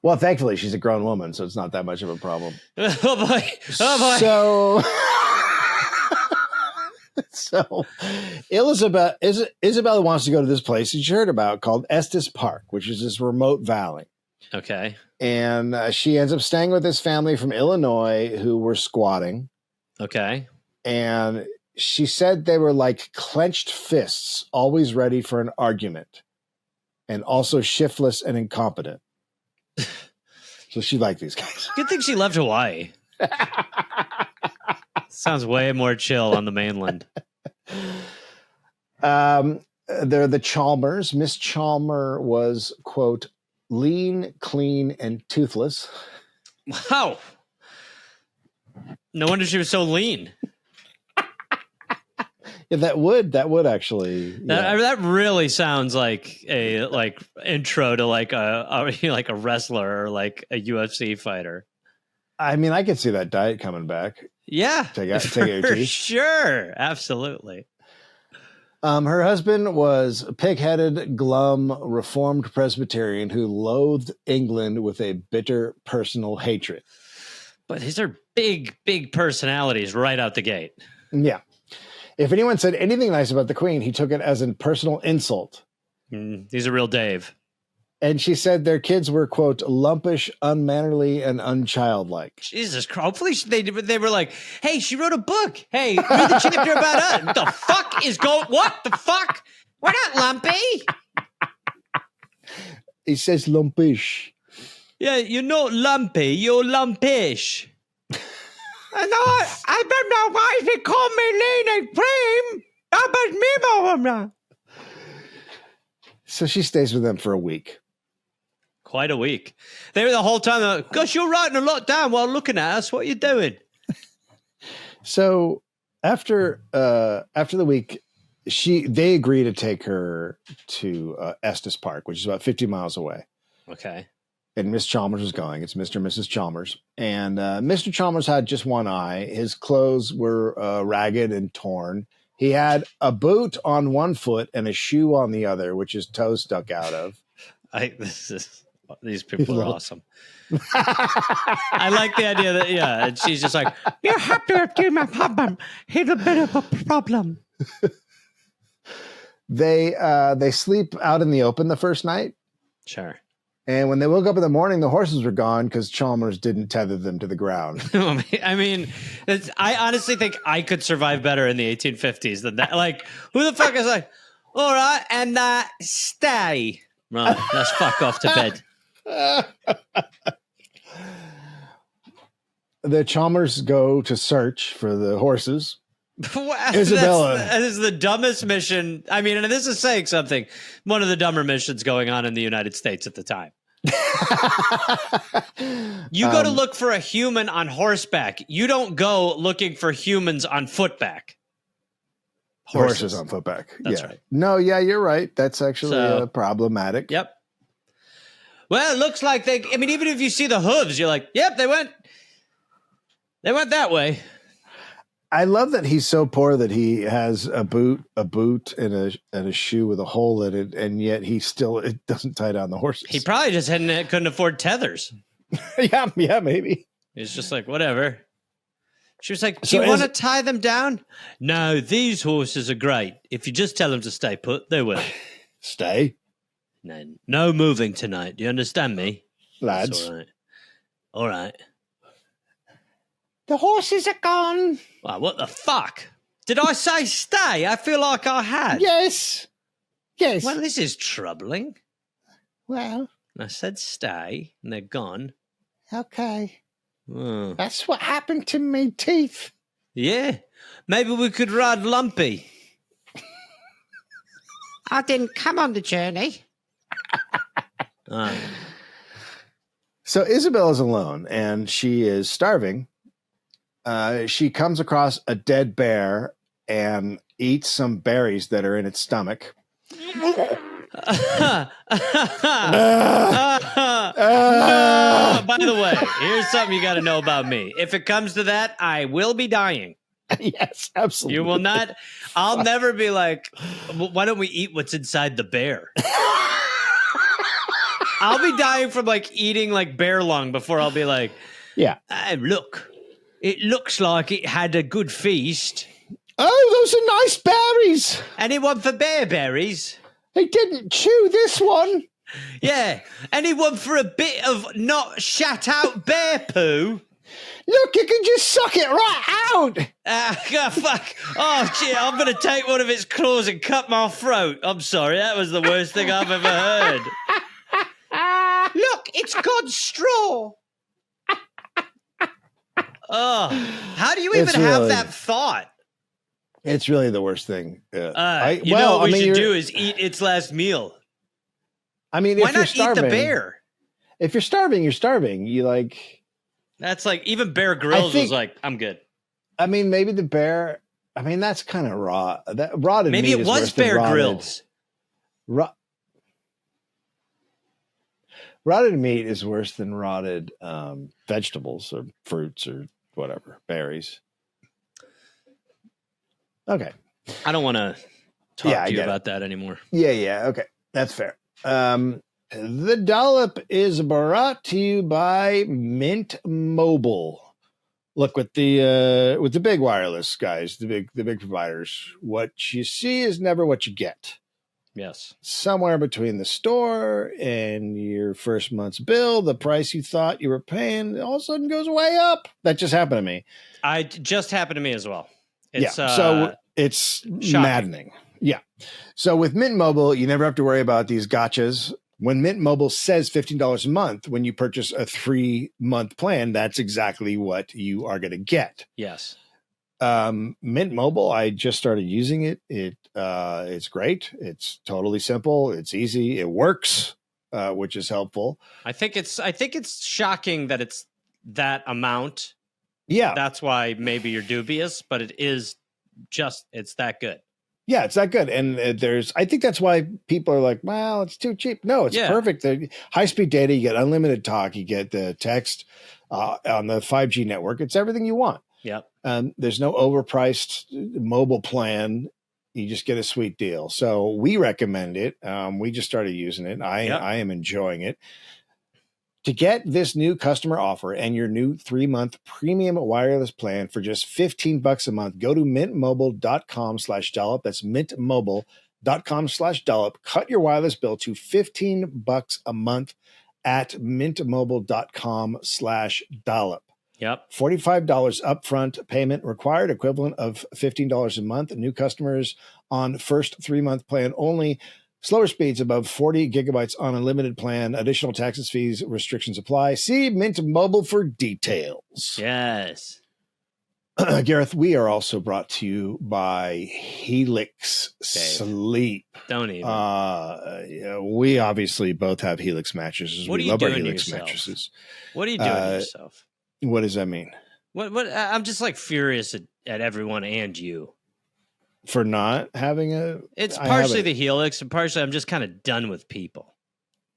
Well, thankfully, she's a grown woman, so it's not that much of a problem.
Oh, boy. Oh, boy.
So Isabella wants to go to this place that she heard about called Estes Park, which is this remote valley.
Okay.
And she ends up staying with this family from Illinois who were squatting.
Okay.
And she said they were like clenched fists, always ready for an argument, and also shiftless and incompetent. So she liked these guys.
Good thing she left Hawaii. Sounds way more chill on the mainland.
they're the Chalmers. Miss Chalmer was, quote, lean, clean, and toothless.
Wow. No wonder she was so lean.
Yeah, that would actually. Yeah.
That really sounds like a intro to like a wrestler or like a UFC fighter.
I mean, I could see that diet coming back.
Yeah,
Take out your
for
teeth.
sure, absolutely.
Her husband was a pig-headed, glum, reformed Presbyterian who loathed England with a bitter personal hatred.
But these are big, big personalities right out the gate.
Yeah. If anyone said anything nice about the Queen, he took it as a personal insult.
He's a real Dave.
And she said their kids were, quote, lumpish, unmannerly, and unchildlike.
Jesus Christ. Hopefully they were like, hey, she wrote a book. Hey, read the chapter about us. What the fuck is going? What the fuck? We're not lumpy.
He says lumpish.
Yeah, you're not lumpy. You're lumpish. I don't know why they call me lean and prim.
So she stays with them for a week.
Quite a week. They were the whole time like, gosh, you're writing a lot down while looking at us. What are you doing?
So after the week, they agree to take her to Estes Park, which is about 50 miles away.
Okay.
And Miss Chalmers was going. It's Mr. and Mrs. Chalmers. And Mr. Chalmers had just one eye. His clothes were ragged and torn. He had a boot on one foot and a shoe on the other, which his toe stuck out of.
These people are awesome. I like the idea that, yeah, and she's just like, you have to do my problem. He's a bit of a problem.
They sleep out in the open the first night.
Sure.
And when they woke up in the morning, the horses were gone because Chalmers didn't tether them to the ground.
I mean, I honestly think I could survive better in the 1850s than that. Like, who the fuck is like, all right, and stay. Right, let's fuck off to bed.
The Chalmers go to search for the horses.
Isabella. That is the dumbest mission. I mean, and this is saying something. One of the dumber missions going on in the United States at the time. You go to look for a human on horseback. You don't go looking for humans on footback.
Horses on footback.
That's
yeah.
right.
No, yeah, you're right. That's actually problematic.
Yep. Well, it looks like I mean, even if you see the hooves, you're like, yep, they went that way.
I love that he's so poor that he has a boot and a shoe with a hole in it, and yet it doesn't tie down the horses.
He probably just couldn't afford tethers.
yeah, maybe.
He's just like, whatever. She was like, do you want to tie them down? No, these horses are great. If you just tell them to stay put, they will.
Stay?
No moving tonight. Do you understand me?
Lads.
That's all right. All right.
The horses are gone.
Wow, what the fuck? Did I say stay? I feel like I had.
Yes.
Well, this is troubling.
Well.
I said stay, and they're gone.
Okay.
Oh.
That's what happened to me teeth.
Yeah. Maybe we could ride Lumpy.
I didn't come on the journey.
So Isabella's alone, and she is starving. She comes across a dead bear and eats some berries that are in its stomach.
No, by the way, here's something you got to know about me. If it comes to that, I will be dying.
Yes, absolutely.
You will not. I'll never be like, why don't we eat what's inside the bear? I'll be dying from like eating like bear lung before I'll be like,
yeah.
Look, it looks like it had a good feast.
Oh, those are nice berries.
Anyone for bear berries?
They didn't chew this one.
Yeah. Anyone for a bit of not shat out bear poo?
Look, you can just suck it right out.
Fuck. Oh, gee, I'm going to take one of its claws and cut my throat. I'm sorry. That was the worst thing I've ever heard.
Look, it's God's straw.
Oh, how do you even have that thought?
It's really the worst thing.
What we should do is eat its last meal.
I mean,
why
if you're
not
starving,
eat the bear?
If you're starving, you're starving. You like.
That's like even Bear Grylls was like, I'm good.
I mean, maybe the bear. I mean, that's kind of raw. That rotted
maybe
meat
it was Bear Grylls.
Rotted meat is worse than rotted vegetables or fruits or whatever, berries. Okay.
I don't want to talk to you about that anymore.
Yeah. Okay. That's fair. The Dollop is brought to you by Mint Mobile. Look, with the big wireless guys, the big providers, what you see is never what you get.
Yes.
Somewhere between the store and your first month's bill, the price you thought you were paying all of a sudden goes way up. That just happened to me.
Just happened to me as well.
So it's
shocking.
Maddening. Yeah. So with Mint Mobile, you never have to worry about these gotchas. When Mint Mobile says $15 a month, when you purchase a 3-month plan, that's exactly what you are going to get.
Yes.
Mint Mobile, I just started using it. It's great. It's totally simple. It's easy. It works, which is helpful.
I think it's shocking that it's that amount.
Yeah.
That's why maybe you're dubious, but it's that good.
Yeah, it's that good. And I think that's why people are like, well, it's too cheap. No, it's perfect. High-speed data, you get unlimited talk, you get the text on the 5G network. It's everything you want.
Yep.
There's no overpriced mobile plan. You just get a sweet deal. So we recommend it. We just started using it. I am enjoying it. To get this new customer offer and your new 3-month premium wireless plan for just $15 a month, go to mintmobile.com/dollop. That's mintmobile.com/dollop. Cut your wireless bill to $15 a month at mintmobile.com/dollop.
Yep.
$45 upfront payment required, equivalent of $15 a month. New customers on first 3-month plan only. Slower speeds above 40 gigabytes on a limited plan. Additional taxes, fees, restrictions apply. See Mint Mobile for details.
Yes.
Gareth, we are also brought to you by Helix Sleep.
Don't even.
We obviously both have Helix mattresses.
What
we
are you
love
doing
our Helix
to yourself?
mattresses.
What are you doing to yourself?
What does that mean?
What? I'm just like furious at everyone and you.
For not having
it's partially the Helix and partially I'm just kind of done with people.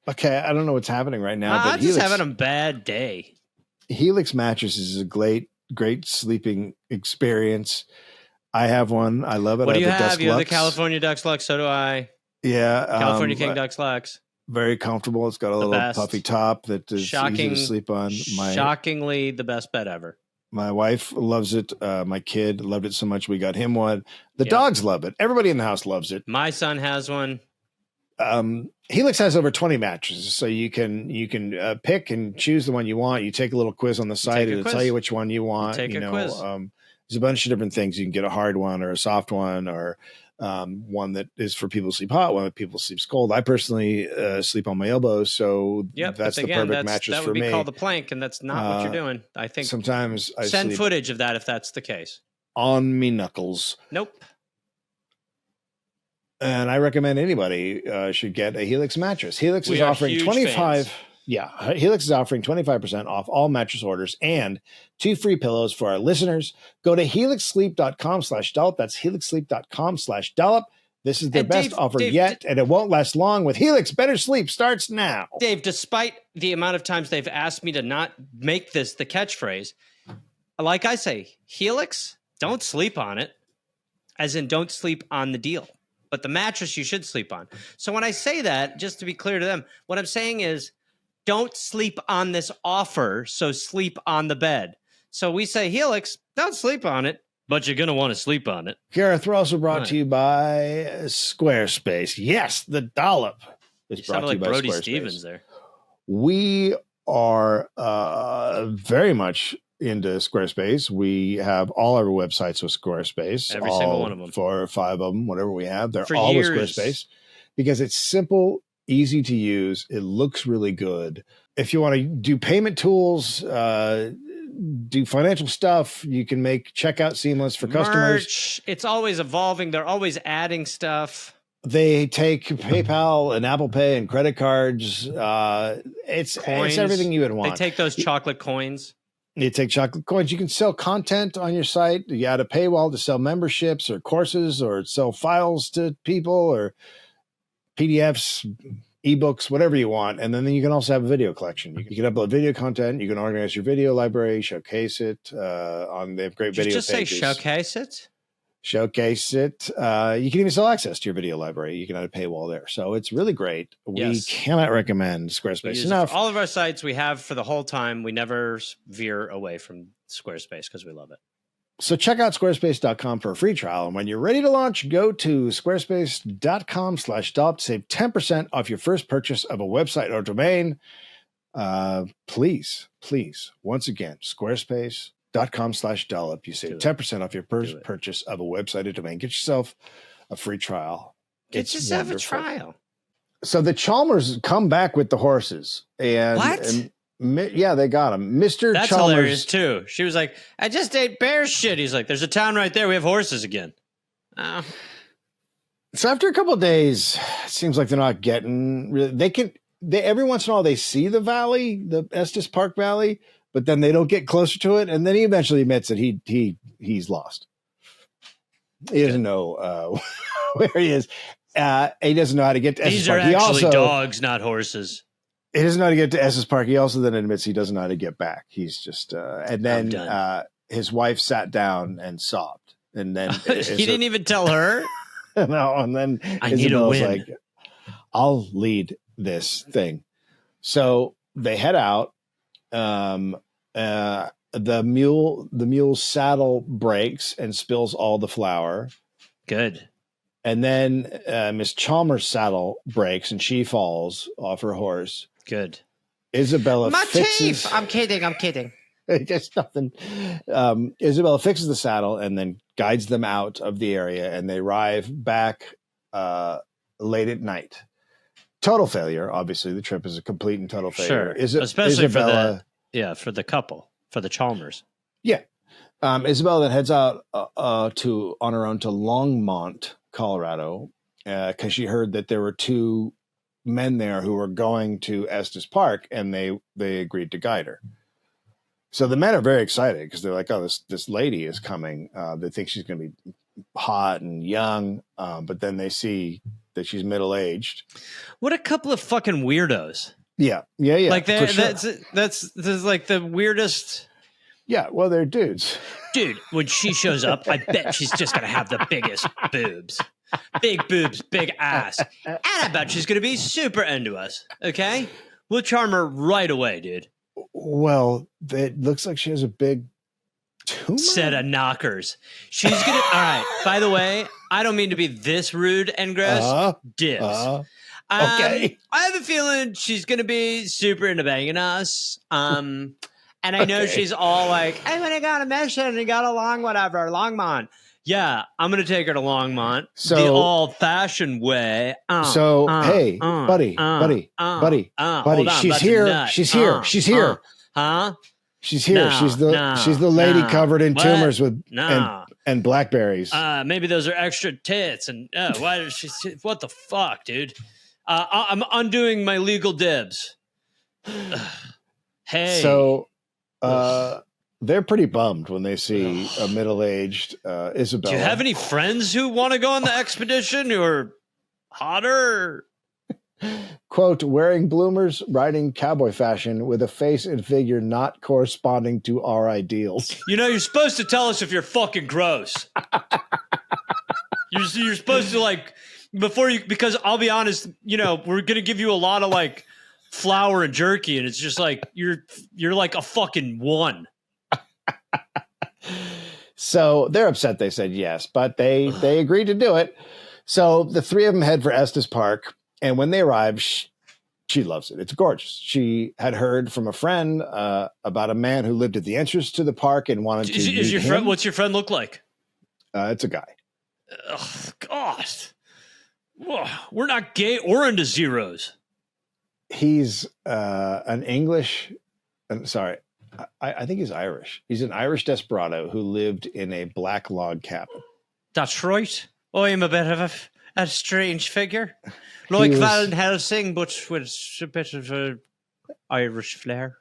Okay, I don't know what's happening right now. But
I'm just having a bad day.
Helix mattresses is a great sleeping experience. I have one. I love it.
What do you
have?
have? You have the California Dux Lux. So do I.
Yeah.
California King Dux Lux.
Very comfortable. It's got a little puffy top that is easy to sleep on.
Shockingly the best bed ever.
My wife loves it. My kid loved it so much we got him one. The dogs love it. Everybody in the house loves it.
My son has one.
Helix has over 20 mattresses, so you can pick and choose the one you want. You take a little quiz on the site; it'll tell you which one you want.
Take a quiz.
There's a bunch of different things. You can get a hard one or a soft one, or one that is for people who sleep hot, one that people sleep cold. I personally sleep on my elbows, so that's the perfect mattress for me.
That would be called the plank, and that's not what you're doing. I think
sometimes I
send footage of that if that's the case.
On me knuckles.
Nope.
And I recommend anybody should get a Helix mattress. Helix is offering 25%. Yeah, Helix is offering 25% off all mattress orders and 2 free pillows for our listeners. Go to helixsleep.com/dollop. That's helixsleep.com/dollop. This is their best offer yet, and it won't last long. With Helix, better sleep starts now.
Dave, despite the amount of times they've asked me to not make this the catchphrase, like I say, Helix, don't sleep on it, as in don't sleep on the deal. But the mattress you should sleep on. So when I say that, just to be clear to them, what I'm saying is don't sleep on this offer, so sleep on the bed. So we say, Helix, don't sleep on it, but you're going to want to sleep on it.
Gareth, we're also brought to you by Squarespace. Yes, the Dollop is brought to you by
Brody
Squarespace.
Stevens there.
We are very much into Squarespace. We have all our websites with Squarespace.
Every single one of them.
4 or 5 of them, whatever we have. They're
For
all
years.
with Squarespace because it's simple, easy to use. It looks really good. If you want to do payment tools, do financial stuff. You can make checkout seamless for customers.
Merch. It's always evolving. They're always adding stuff.
They take PayPal and Apple Pay and credit cards. It's everything you would want.
They take those chocolate coins.
You take chocolate coins. You can sell content on your site. You add a paywall to sell memberships or courses or sell files to people or PDFs, ebooks, whatever you want. And then you can also have a video collection. You can upload video content. You can organize your video library, showcase it they have great video
just
pages.
Say showcase it?
Showcase it. You can even sell access to your video library. You can add a paywall there. So it's really great. We cannot recommend Squarespace enough.
All of our sites we have for the whole time. We never veer away from Squarespace because we love it.
So check out squarespace.com for a free trial. And when you're ready to launch, go to squarespace.com/Dollop to save 10% off your first purchase of a website or domain. Please, once again, squarespace.com/Dollop. You save 10% off your purchase of a website or domain. Get yourself a free trial.
Get yourself a trial.
So the Chalmers come back with the horses. And yeah, they got him. Mr.
That's
Chalmers.
hilarious too. She was like, I just ate bear shit. He's like, there's a town right there. We have horses again.
So after a couple of days, it seems like they're not getting really, every once in a while they see the valley, the Estes Park Valley, but then they don't get closer to it. And then he eventually admits that he's lost. He doesn't know where he is. He doesn't know how to get to Estes Park.
These are actually dogs, not horses.
He doesn't know how to get to Estes Park. He also then admits he doesn't know how to get back. He's just, and then his wife sat down and sobbed. And then
he didn't even tell her.
No. And then Isabella's like, I'll lead this thing. So they head out. The mule's saddle breaks and spills all the flour.
Good.
And then Miss Chalmers' saddle breaks and she falls off her horse.
Good.
Isabella
My
fixes.
teeth. I'm kidding.
Just nothing. Isabella fixes the saddle and then guides them out of the area, and they arrive back late at night. Total failure. Obviously, the trip is a complete and total failure.
Sure. Especially for the couple, for the Chalmers.
Yeah. Isabella then heads out on her own to Longmont, Colorado, because she heard that there were two men there who were going to Estes Park, and they agreed to guide her. So the men are very excited because they're like, oh, this lady is coming. They think she's going to be hot and young, but then they see that she's middle-aged.
What a couple of fucking weirdos.
Yeah.
Like
sure.
that's like the weirdest.
Yeah, well, they're dudes.
Dude, when she shows up, I bet she's just going to have the biggest boobs. Big boobs, big ass. And I bet she's going to be super into us, okay? We'll charm her right away, dude.
Well, it looks like she has a big tumor.
Set of knockers. She's going to... All right, by the way, I don't mean to be this rude and gross. Dibs.
Okay.
I have a feeling she's going to be super into banging us. And I know she's all like, hey, when I got a mission and you got a Longmont. Yeah, I'm going to take her to Longmont the old-fashioned way.
Hey, buddy. She's here. She's here. She's here.
Huh?
She's here.
No,
she's the lady covered in tumors with
No.
and blackberries.
Maybe those are extra tits. And why does she? What the fuck, dude? I'm undoing my legal dibs. Hey.
So they're pretty bummed when they see a middle-aged Isabella.
Do you have any friends who want to go on the expedition who are hotter?
Quote, wearing bloomers, riding cowboy fashion with a face and figure not corresponding to our ideals.
You know, you're supposed to tell us if you're fucking gross. You're supposed to, like, before you, because I'll be honest, you know, we're going to give you a lot of, like, flour and jerky, and it's just like, you're like a fucking one.
So they're upset they said yes, but they agreed to do it. So the three of them head for Estes Park. And when they arrive, she loves it. It's gorgeous. She had heard from a friend about a man who lived at the entrance to the park and wanted to meet
your
him.
friend? What's your friend look like?
It's a guy.
Oh, God. We're not gay or into zeros.
He's an English. Sorry. I think he's Irish. He's an Irish desperado who lived in a black log cabin.
That's right. I'm a bit of a strange figure. Like Van Helsing, but with a bit of an Irish flair.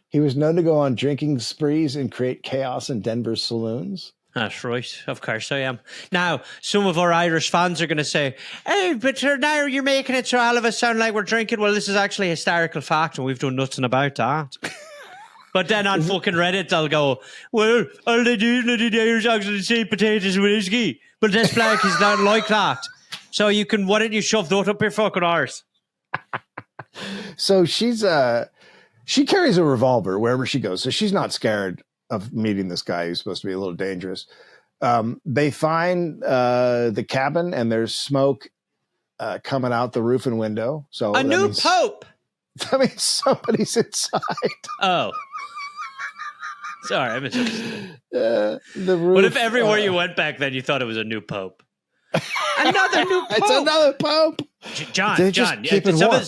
He was known to go on drinking sprees and create chaos in Denver's saloons.
That's right. Of course I am. Now, some of our Irish fans are going to say, hey, but now you're making it so all of us sound like we're drinking. Well, this is actually a historical fact, and we've done nothing about that. But then on fucking Reddit, they'll go, well, all they do is the Irish actually say potatoes and whiskey. But this black is not like that. So you can, why don't you shove that up your fucking arse?
So she carries a revolver wherever she goes. So she's not scared of meeting this guy who's supposed to be a little dangerous. They find the cabin and there's smoke coming out the roof and window. So
a new pope.
That means somebody's inside.
Oh. Sorry, I misunderstood.
The roof,
What if everywhere you went back then you thought it was a new pope? Another new pope.
It's another pope.
John. Some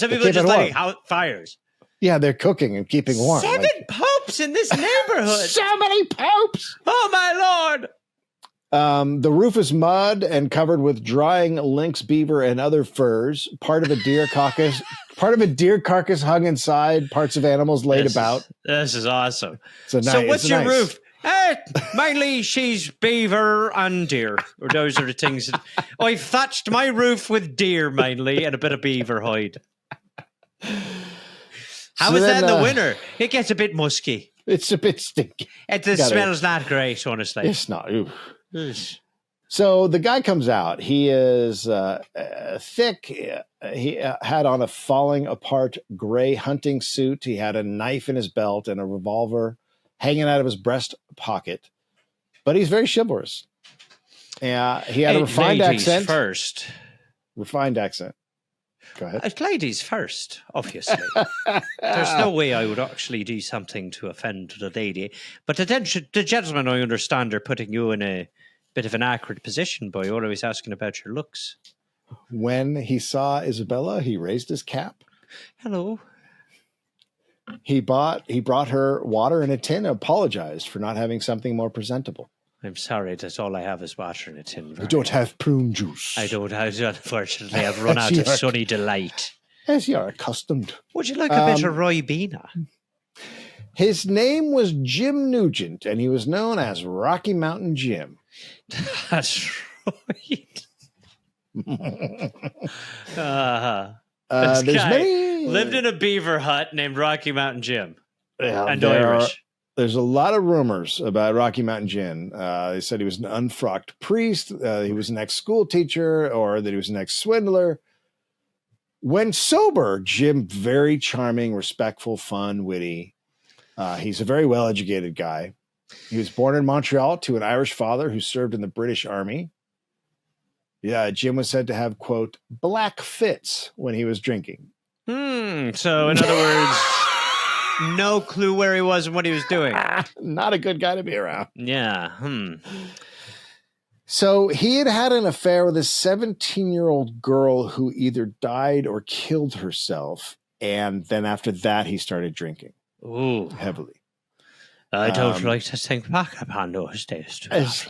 people just like fires.
Yeah, they're cooking and keeping warm.
7 popes in this neighborhood.
So many popes.
Oh, my Lord.
The roof is mud and covered with drying lynx, beaver, and other furs. Part of a deer carcass hung inside. Parts of animals laid about.
This is awesome.
So
what's your roof? Mainly she's beaver and deer. Or those are the things. I've thatched my roof with deer mainly and a bit of beaver hide. How is that in the winter? It gets a bit musky.
It's a bit stinky.
It smells not great, honestly.
It's not. So the guy comes out. He is thick. He had on a falling apart gray hunting suit. He had a knife in his belt and a revolver hanging out of his breast pocket. But he's very chivalrous. He had a refined accent.
First.
Refined accent. Go ahead.
Ladies first, obviously. There's no way I would actually do something to offend the lady. But the gentlemen, I understand, are putting you in a bit of an awkward position by always asking about your looks.
When he saw Isabella, he raised his cap.
Hello.
He brought her water in a tin and apologized for not having something more presentable.
I'm sorry, that's all I have is water in a tin.
I don't have prune juice.
I don't, unfortunately. I've run out of sunny delight.
As you are accustomed.
Would you like a bit of Ribena?
His name was Jim Nugent, and he was known as Rocky Mountain Jim.
That's right. This guy lived in a beaver hut named Rocky Mountain Jim.
Yeah,
and Irish.
There's a lot of rumors about Rocky Mountain Jim. They said he was an unfrocked priest, he was an ex-school teacher, or that he was an ex-swindler. When sober, Jim, very charming, respectful, fun, witty. He's a very well-educated guy. He was born in Montreal to an Irish father who served in the British Army. Yeah, Jim was said to have, quote, black fits when he was drinking.
So, in other words... no clue where he was and what he was doing.
Not a good guy to be around.
Yeah.
So he had an affair with a 17-year-old girl who either died or killed herself. And then after that, he started drinking.
Ooh.
Heavily.
I don't like to think back upon those days. There's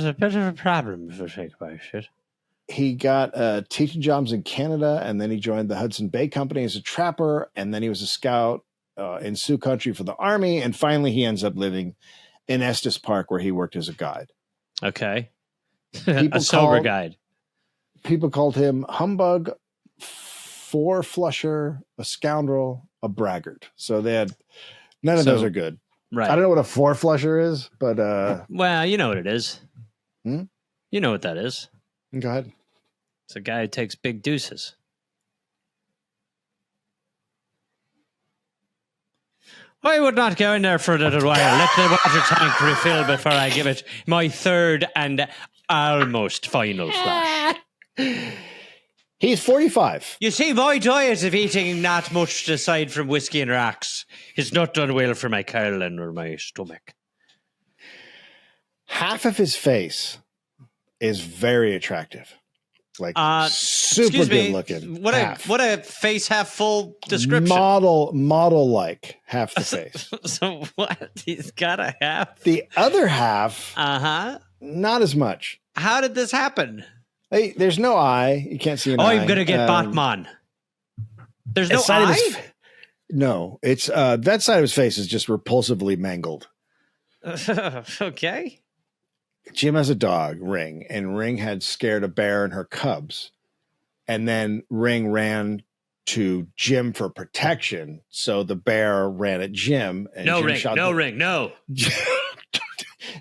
a bit of a problem if I think about it.
He got teaching jobs in Canada, and then he joined the Hudson Bay Company as a trapper, and then he was a scout in Sioux Country for the Army, and finally he ends up living in Estes Park, where he worked as a guide.
Okay. A sober guide.
People called him humbug, four-flusher, a scoundrel, a braggart. So they had none of those are good.
Right.
I don't know what a four-flusher is, but
well, you know what it is.
You
know what that is.
Go ahead.
It's a guy who takes big deuces. I would not go in there for a little while. Let the water tank refill before I give it my third and almost final flash.
He's 45.
You see, my diet of eating not much aside from whiskey and rocks has not done well for my colon or my stomach.
Half of his face is very attractive. Like super
excuse me,
good looking.
What a face half full description.
Model like half the face.
So what? He's got a half.
The other half, not as much.
How did this happen?
Hey, there's no eye. You can't see an eye.
I'm gonna get Batman. There's no eye.
No, it's that side of his face is just repulsively mangled.
Okay.
Jim has a dog, Ring, and Ring had scared a bear and her cubs. And then Ring ran to Jim for protection. So the bear ran at Jim. And
no,
Jim
Ring, no.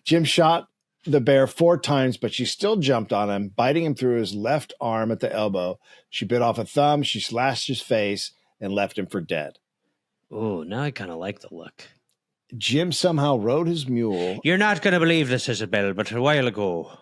Jim shot the bear 4 times, but she still jumped on him, biting him through his left arm at the elbow. She bit off a thumb. She slashed his face and left him for dead.
Oh, now I kind of like the look.
Jim somehow rode his mule.
You're not going to believe this, Isabel, but a while ago,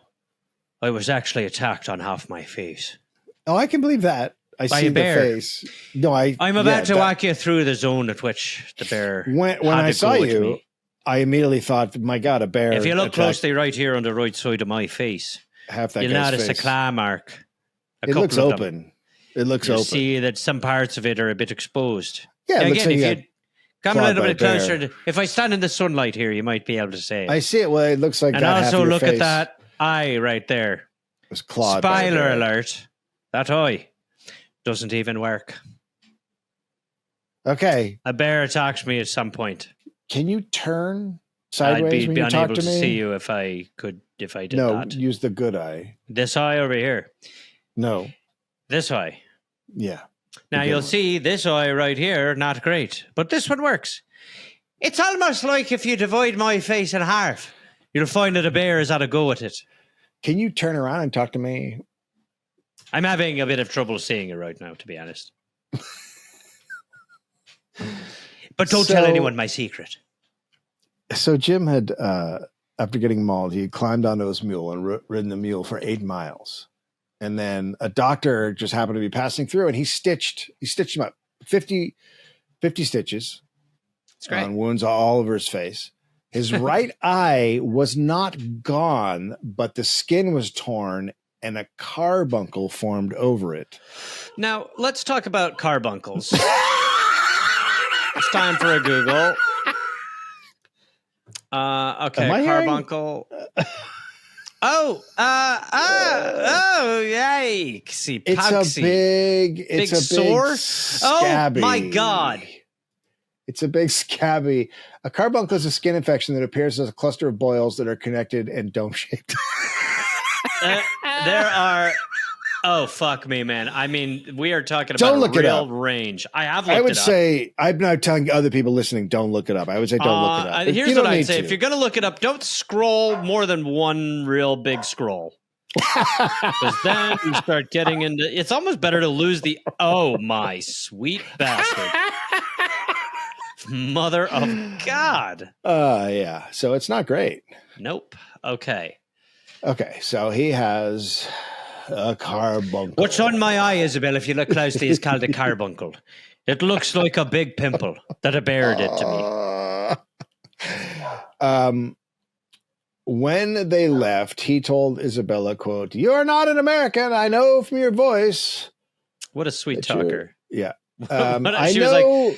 I was actually attacked on half my face.
Oh, I can believe that. I
By
see
a bear.
the face. No,
I'm about to walk you through the zone at which the bear.
When I saw you, I immediately thought, "My God, a bear!"
If you look closely, right here on the right side of my face,
half that
you'll
guy's
notice
face.
a claw mark.
It looks open. It looks open.
You see that some parts of it are a bit exposed.
Yeah, it looks
again,
like
if you come a
clawed
little
by
bit
a bear.
closer, if I stand in the sunlight here, you might be able to say.
I see it. Well, it looks like.
And
that half
also
of your
look
face
at that eye right there.
It was clawed. by a
Spoiler
bear.
alert: that eye doesn't even work.
Okay.
A bear attacked me at some point.
Can you turn sideways
I'd be
when you talk
unable
to
to
me?
see you if I could. If I did
No,
that.
use the good eye.
This eye over here.
No.
This eye.
Yeah.
Now
good
you'll
one.
see this eye right here, not great, but this one works. It's almost like if you divide my face in half, you'll find that a bear is at a go at it.
Can you turn around and talk to me?
I'm having a bit of trouble seeing it right now, to be honest. But don't tell anyone my secret.
So Jim had, after getting mauled, he climbed onto his mule and ridden the mule for 8 miles. And then a doctor just happened to be passing through, and he stitched him up 50 stitches.
It's great.
On wounds all over his face. His right eye was not gone, but the skin was torn and a carbuncle formed over it.
Now, let's talk about carbuncles. It's time for a Google. Okay,
Am I hearing-
carbuncle. Oh, yikes.
It's a big
sore?
scabby.
Oh, my God.
It's a big scabby. A carbuncle is a skin infection that appears as a cluster of boils that are connected and dome-shaped.
There are... Oh, fuck me, man. I mean, we are talking
Don't
about
look
a
it
real
up.
range. I have looked it up.
I would say, I'm not telling other people listening, don't look it up. I would say don't look it up.
Here's
You
what
don't
I'd
need
say.
to.
If you're going to look it up, don't scroll more than one real big scroll. Because then you start getting into... It's almost better to lose the... Oh, my sweet bastard. Mother of God.
Yeah. So it's not great.
Nope. Okay.
Okay. So he has a carbuncle.
What's on my eye, Isabel, if you look closely, is called a carbuncle. It looks like a big pimple that a bear did to me.
When they left, he told Isabella, quote, "You're not an American. I know from your voice."
What a sweet
that you're-
talker.
Yeah.
She
I
was
know.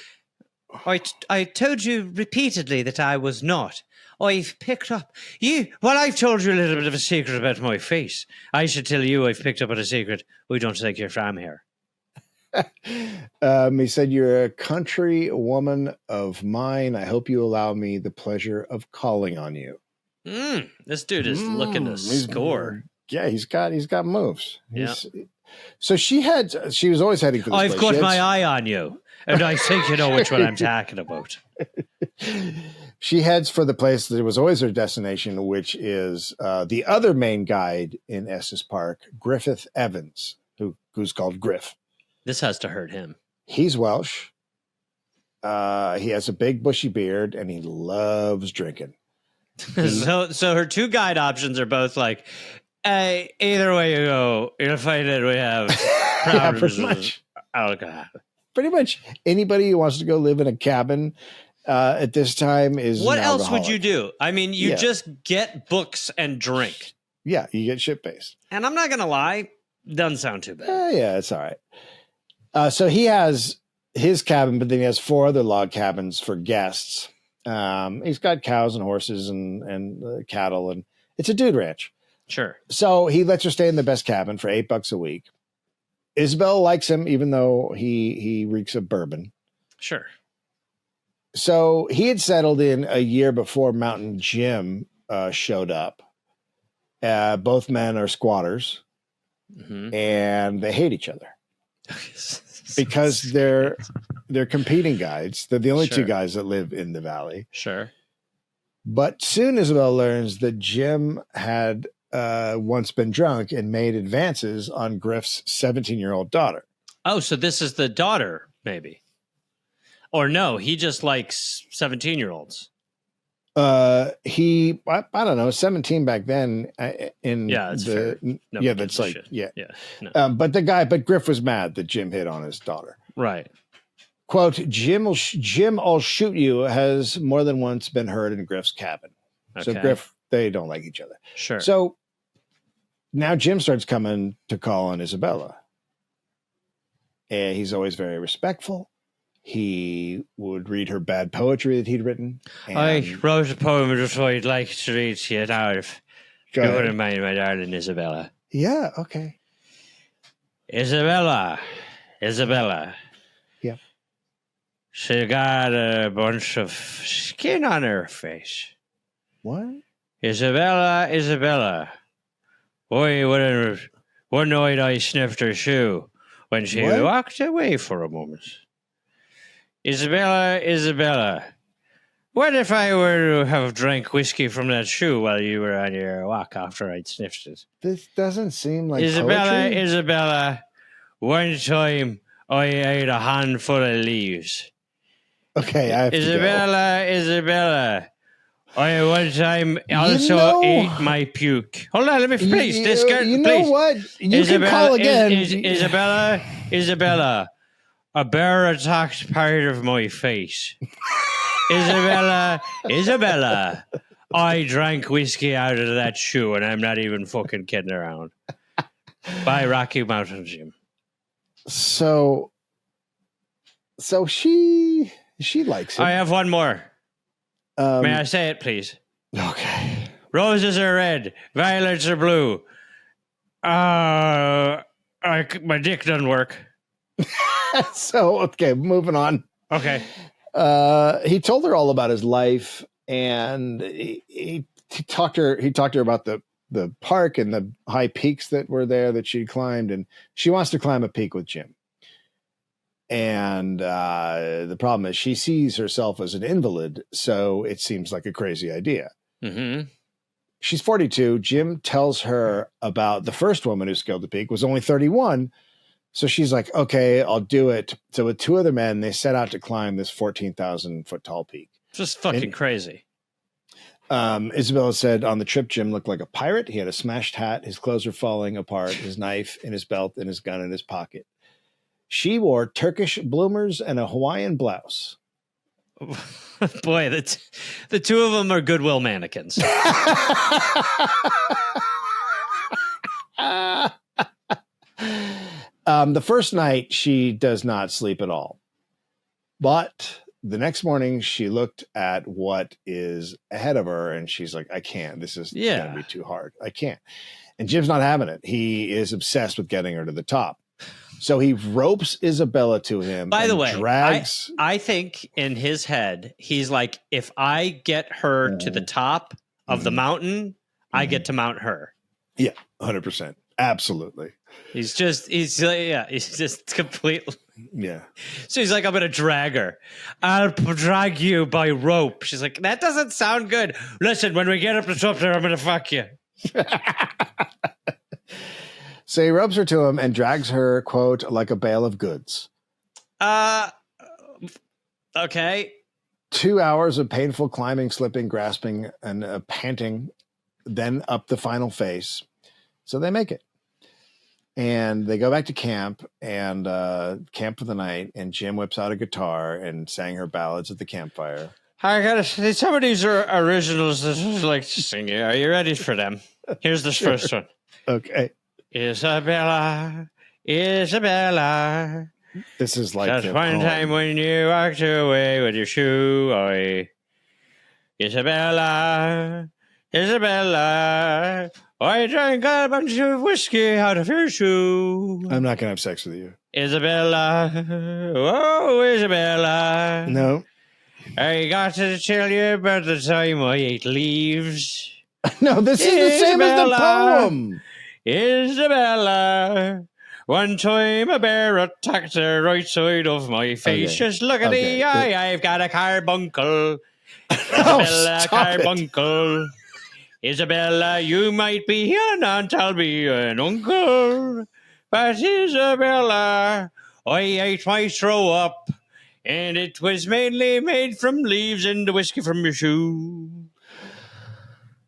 I told you repeatedly that I was not. I've picked up you. Well, I've told you a little bit of a secret about my face. I should tell you I've picked up on a secret. We don't think you're from here.
He said, "You're a country woman of mine. I hope you allow me the pleasure of calling on you."
This dude is looking to score.
Yeah, he's got moves. So she was always heading for this
I've
place.
got
She had-
my eye on you, and I think you know which one I'm talking about.
She heads for the place that was always her destination, which is the other main guide in Estes Park, Griffith Evans, who's called Griff.
This has to hurt him.
He's Welsh. He has a big bushy beard, and he loves drinking.
So her two guide options are both like, either way you go, you'll find that we have problems
pretty
with
much.
alcohol.
Pretty much anybody who wants to go live in a cabin at this time is
What
an
else would you
alcoholic.
do? I mean, you
Yeah.
just get books and drink.
Yeah, you get shit faced.
And I'm not going to lie, Doesn't sound too bad.
Yeah, it's all right. So he has his cabin, but then he has 4 other log cabins for guests. He's got cows and horses and cattle, and it's a dude ranch.
Sure.
So he lets her stay in the best cabin for $8 a week. Isabella likes him, even though he reeks of bourbon.
Sure.
So he had settled in a year before Mountain Jim showed up. Both men are squatters, and they hate each other because they're competing guides. They're the only 2 guys that live in the valley.
Sure.
But soon Isabella learns that Jim had once been drunk and made advances on Griff's 17-year-old daughter.
Oh, so this is the daughter, maybe. Or no, he just likes 17-year-olds.
I don't know, 17 back then.
That's fair.
That's like,
shit.
yeah.
No.
But Griff was mad that Jim hit on his daughter.
Right.
Quote, Jim, I'll shoot you has more than once been heard in Griff's cabin.
Okay.
So Griff, they don't like each other.
Sure.
So now Jim starts coming to call on Isabella. And he's always very respectful. He would read her bad poetry that he'd written.
I wrote a poem just I'd like to read to you now. If you wouldn't mind, my darling Isabella.
Yeah, okay.
Isabella.
Yeah.
She got a bunch of skin on her face.
What?
Isabella. Boy, one night I sniffed her shoe when she walked away for a moment. Isabella. What if I were to have drank whiskey from that shoe while you were on your walk after I'd sniffed it?
This doesn't seem like
Isabella.
poetry.
One time I ate a handful of leaves.
Okay, I have to go.
Isabella. I one time also ate my puke. Hold on, let me please. This girl,
you know
please.
what? You can call again.
Isabella. A bear attacked part of my face. Isabella. I drank whiskey out of that shoe, and I'm not even fucking kidding around. By Rocky Mountain Jim.
So she likes it.
I have one more. May I say it, please?
Okay.
Roses are red, violets are blue. My dick doesn't work.
So, okay, moving on.
Okay.
He told her all about his life, and he talked to her about the park and the high peaks that were there that she climbed, and she wants to climb a peak with Jim. And the problem is she sees herself as an invalid, so it seems like a crazy idea.
Mm-hmm.
She's 42. Jim tells her about the first woman who scaled the peak was only 31. So she's like, okay, I'll do it. So with 2 other men, they set out to climb this 14,000 foot tall peak.
Just fucking crazy.
Isabella said on the trip, Jim looked like a pirate. He had a smashed hat. His clothes were falling apart. His knife in his belt and his gun in his pocket. She wore Turkish bloomers and a Hawaiian blouse.
Boy, the 2 of them are Goodwill mannequins.
The first night, she does not sleep at all. But the next morning, she looked at what is ahead of her, and she's like, I can't. This is going to be too hard. I can't. And Jim's not having it. He is obsessed with getting her to the top. So he ropes Isabella to him.
By the way,
drags.
I think in his head, he's like, if I get her to the top of the mountain, I get to mount her.
Yeah, 100%. Absolutely.
He's just completely.
Yeah.
So he's like, I'm going to drag her. I'll drag you by rope. She's like, that doesn't sound good. Listen, when we get up the top there, I'm going to fuck you.
So he ropes her to him and drags her, quote, like a bale of goods.
Okay.
2 hours of painful climbing, slipping, grasping, and panting, then up the final face. So they make it. And they go back to camp and camp for the night. And Jim whips out a guitar and sang her ballads at the campfire.
I gotta say, some of these are originals that I like to sing. Are you ready for them? Here's this first one.
Okay.
Isabella, Isabella.
This is like
Just
the
one
poem.
time when you walked away with your shoe away. Isabella, Isabella. I drank a bunch of whiskey out of your shoe.
I'm not going to have sex with you.
Isabella, oh, Isabella.
No.
I got to tell you about the time I ate leaves.
No, this is the same as the
Isabella.
poem.
Isabella, one time a bear attacked the right side of my face.
Okay.
Just look at
Okay.
the eye, I've got a carbuncle.
Oh,
Isabella,
stop it.
carbuncle. Isabella, you might be an aunt, I'll be an uncle. But Isabella, I ate my throw up, and it was mainly made from leaves and the whiskey from your shoe.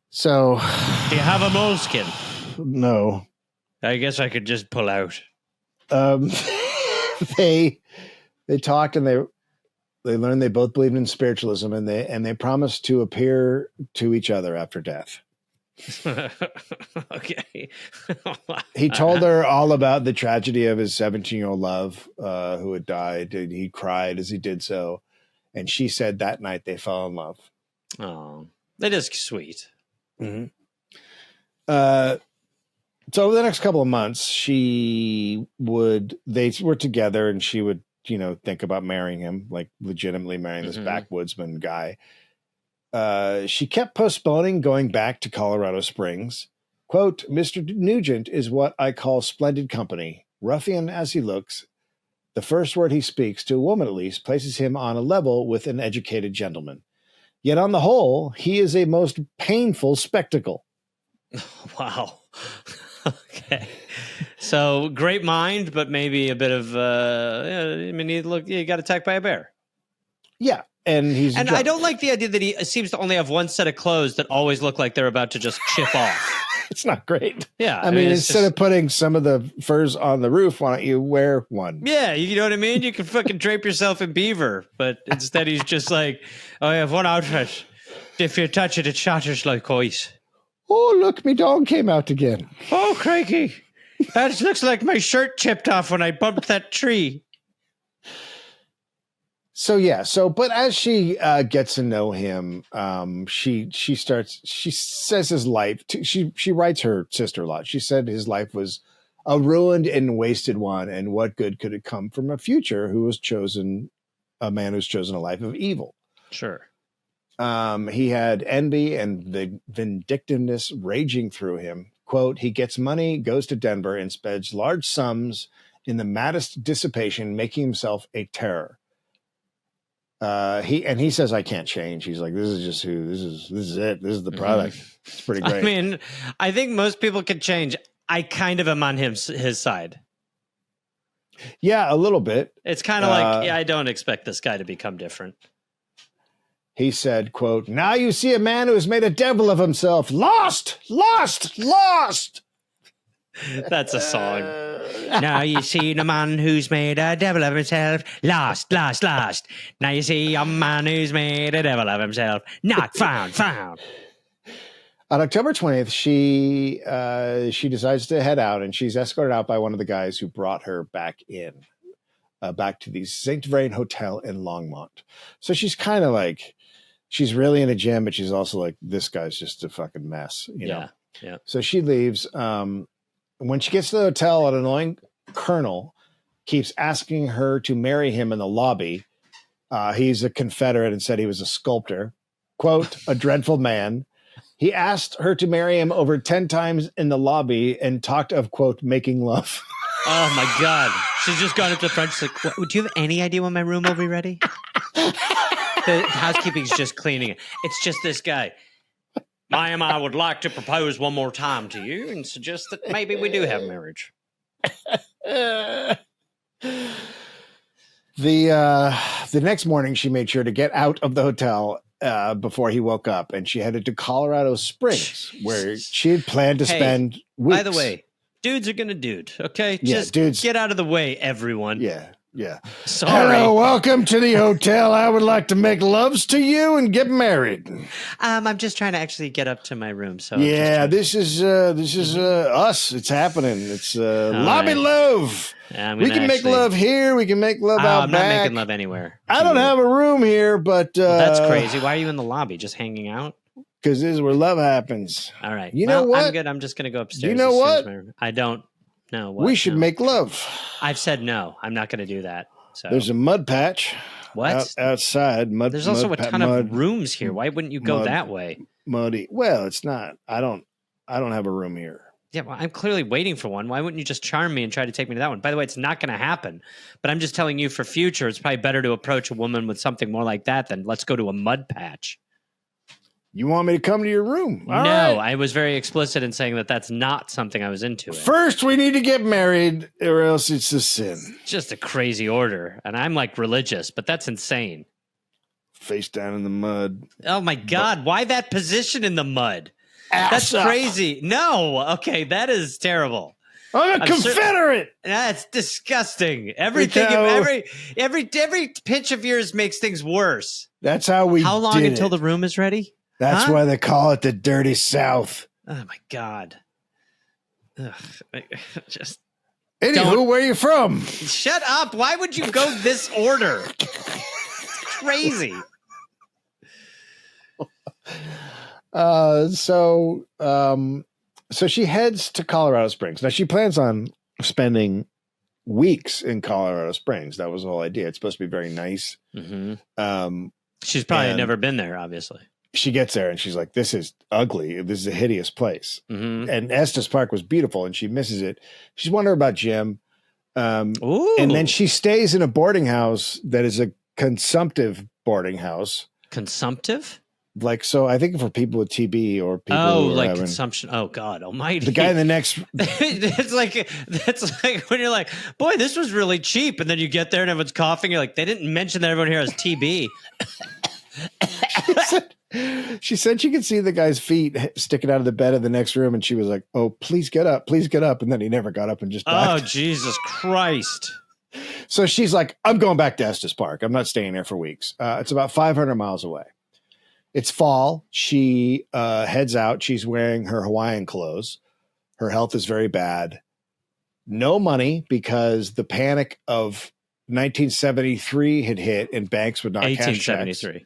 So,
Do you have a moleskin?
no.
I guess I could just pull out.
They talked and they learned they both believed in spiritualism, and they promised to appear to each other after death.
Okay.
He told her all about the tragedy of his 17-year-old love who had died. He cried as he did so. And she said that night they fell in love.
Oh, that is sweet.
Mm-hmm. So over the next couple of months, they were together, and she would, think about marrying him, like legitimately marrying this backwoodsman guy. She kept postponing going back to Colorado Springs. Quote, Mr. Nugent is what I call splendid company. Ruffian as he looks, the first word he speaks, to a woman at least, places him on a level with an educated gentleman. Yet on the whole, he is a most painful spectacle.
Wow. Okay. So great mind, but maybe a bit of, you got attacked by a bear.
Yeah. And
I don't like the idea that he seems to only have one set of clothes that always look like they're about to just chip off.
It's not great.
Yeah.
I mean instead of putting some of the furs on the roof, why don't you wear one?
Yeah, you know what I mean? You can fucking drape yourself in beaver, but instead he's just like, I have one outfit. If you touch it, it shatters like ice.
Oh, look, me dog came out again.
Oh, crikey. That looks like my shirt chipped off when I bumped that tree.
But as she gets to know him, she says his life, she writes her sister a lot. She said his life was a ruined and wasted one, and what good could it come from a future a man who's chosen a life of evil?
Sure.
He had envy and vindictiveness raging through him. Quote, he gets money, goes to Denver, and spends large sums in the maddest dissipation, making himself a terror. He says, I can't change. He's like, this is it. This is the product. It's pretty great.
I mean, I think most people could change. I kind of am on his side.
Yeah, a little bit.
It's kind of like, I don't expect this guy to become different.
He said, quote, now you see a man who has made a devil of himself. Lost, lost, lost.
That's a song. Now you see a man who's made a devil of himself. Lost, lost, lost. Now you see a man who's made a devil of himself. Not found, found.
On October 20th, she decides to head out, and she's escorted out by one of the guys who brought her back to the St. Vrain Hotel in Longmont. So she's kind of like, she's really in a gym, but she's also like, this guy's just a fucking mess, you know?
Yeah.
So she leaves. When she gets to the hotel, an annoying colonel keeps asking her to marry him in the lobby. He's a Confederate and said he was a sculptor. Quote, a dreadful man. He asked her to marry him over 10 times in the lobby and talked of, quote, making love.
Oh, my God. She's just gone up to the front. She's like, do you have any idea when my room will be ready? The housekeeping's just cleaning it. It's just this guy. Ma'am, I would like to propose one more time to you and suggest that maybe we do have marriage.
The next morning, she made sure to get out of the hotel before he woke up, and she headed to Colorado Springs, where she had planned to spend weeks.
By the way, dudes are gonna dude, okay?
Yeah,
Just
dudes.
get out of the way, everyone.
Yeah. Yeah.
Sorry.
Hello, welcome to the hotel. I would like to make loves to you and get married.
I'm just trying to actually get up to my room. So
Yeah, this is us. It's happening. It's lobby
right.
love. We can make love here. We can make love out
I'm
back.
not making love anywhere.
I don't have a room here, but
Well, that's crazy. Why are you in the lobby? Just hanging out?
Because this is where love happens.
All right.
You know what?
I'm good. I'm just going to go upstairs.
You know what?
I don't know what.
We should
No.
make love.
I've said no. I'm not going to do that. So
There's a mud patch.
what?
Outside? Mud.
There's also
mud,
a ton of rooms here. Why wouldn't you go that way?
Muddy. Well, it's not. I don't have a room here.
Yeah, well, I'm clearly waiting for one. Why wouldn't you just charm me and try to take me to that one? By the way, it's not going to happen. But I'm just telling you for future, it's probably better to approach a woman with something more like that than let's go to a mud patch.
You want me to come to your room? All
no,
right.
I was very explicit in saying that that's not something I was into.
First, we need to get married, or else it's a sin.
It's just a crazy order. And I'm like religious, but that's insane.
Face down in the mud.
Oh my God. Why that position in the mud?
Ass
That's
up.
crazy. No. Okay. That is terrible.
I'm a Confederate.
That's disgusting. Everything, every pitch of yours makes things worse.
That's how we
How long
did
until
it.
the room is ready?
That's
Huh?
why they call it the Dirty South.
Oh my God. Ugh. Just
Anywho, where are you from?
shut up. Why would you go this order? It's crazy.
So she heads to Colorado Springs. Now she plans on spending weeks in Colorado Springs. That was the whole idea. It's supposed to be very nice.
Mm-hmm. She's probably never been there, obviously.
She gets there and she's like, this is ugly. This is a hideous place.
Mm-hmm.
And Estes Park was beautiful and she misses it. She's wondering about Jim.
Ooh.
And then she stays in a boarding house that is a consumptive boarding house.
Consumptive?
Like, so I think for people with TB or people who are
like
having,
consumption. Oh God Almighty!
the guy in the next,
It's like when you're like, boy, this was really cheap, and then you get there and everyone's coughing. You're like, they didn't mention that everyone here has TB.
she said she could see the guy's feet sticking out of the bed in the next room, and she was like, "Oh, please get up, please get up," and then he never got up and just died.
Oh Jesus Christ!
So she's like, "I'm going back to Estes Park. I'm not staying there for weeks. It's about 500 miles away." It's fall. She heads out. She's wearing her Hawaiian clothes. Her health is very bad. No money because the panic of 1973 had hit and banks would not cash checks.
1873.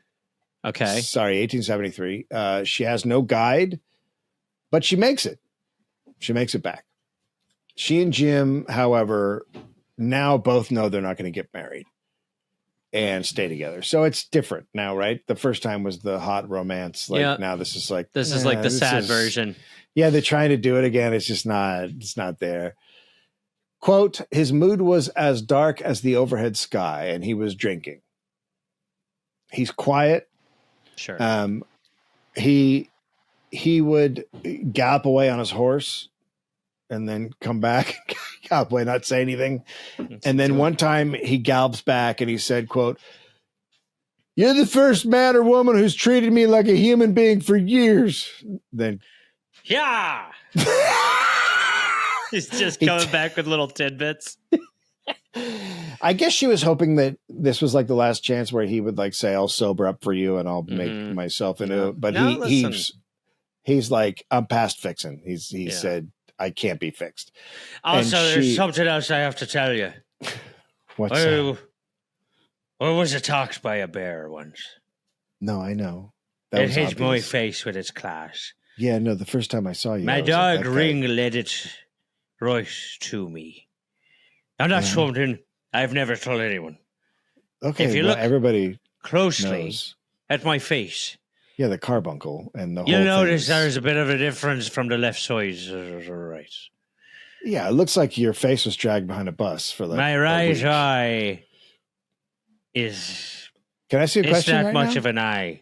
Okay.
Sorry, 1873. She has no guide, but she makes it. She makes it back. She and Jim, however, now both know they're not going to get married and stay together. So it's different now, right? The first time was the hot romance. Now this is like
the sad version.
Yeah, they're trying to do it again. It's not there. Quote, his mood was as dark as the overhead sky and he was drinking. He's quiet.
Sure.
He would gallop away on his horse and then come back, gallop away, not say anything. And then one time he gallops back and he said, quote, "You're the first man or woman who's treated me like a human being for years." Then,
yeah. He's just coming back with little tidbits.
I guess she was hoping that this was like the last chance where he would like say, "I'll sober up for you and I'll make myself into it." But he's like, "I'm past fixing." He said, "I can't be fixed."
Also, there's something else I have to tell you.
What's that?
I was attacked by a bear once.
No, I know.
It hit my face with its claws.
Yeah, no, the first time I saw you.
My dog Ring led it right to me. And that's something I've never told anyone.
Okay,
if you look
everybody
closely
knows.
At my face.
Yeah, the carbuncle and the whole
You'll notice there's a bit of a difference from the left side to the right.
Yeah, it looks like your face was dragged behind a bus for like
my right eye is...
Can I see a question
It's not
right
much
now?
of an eye.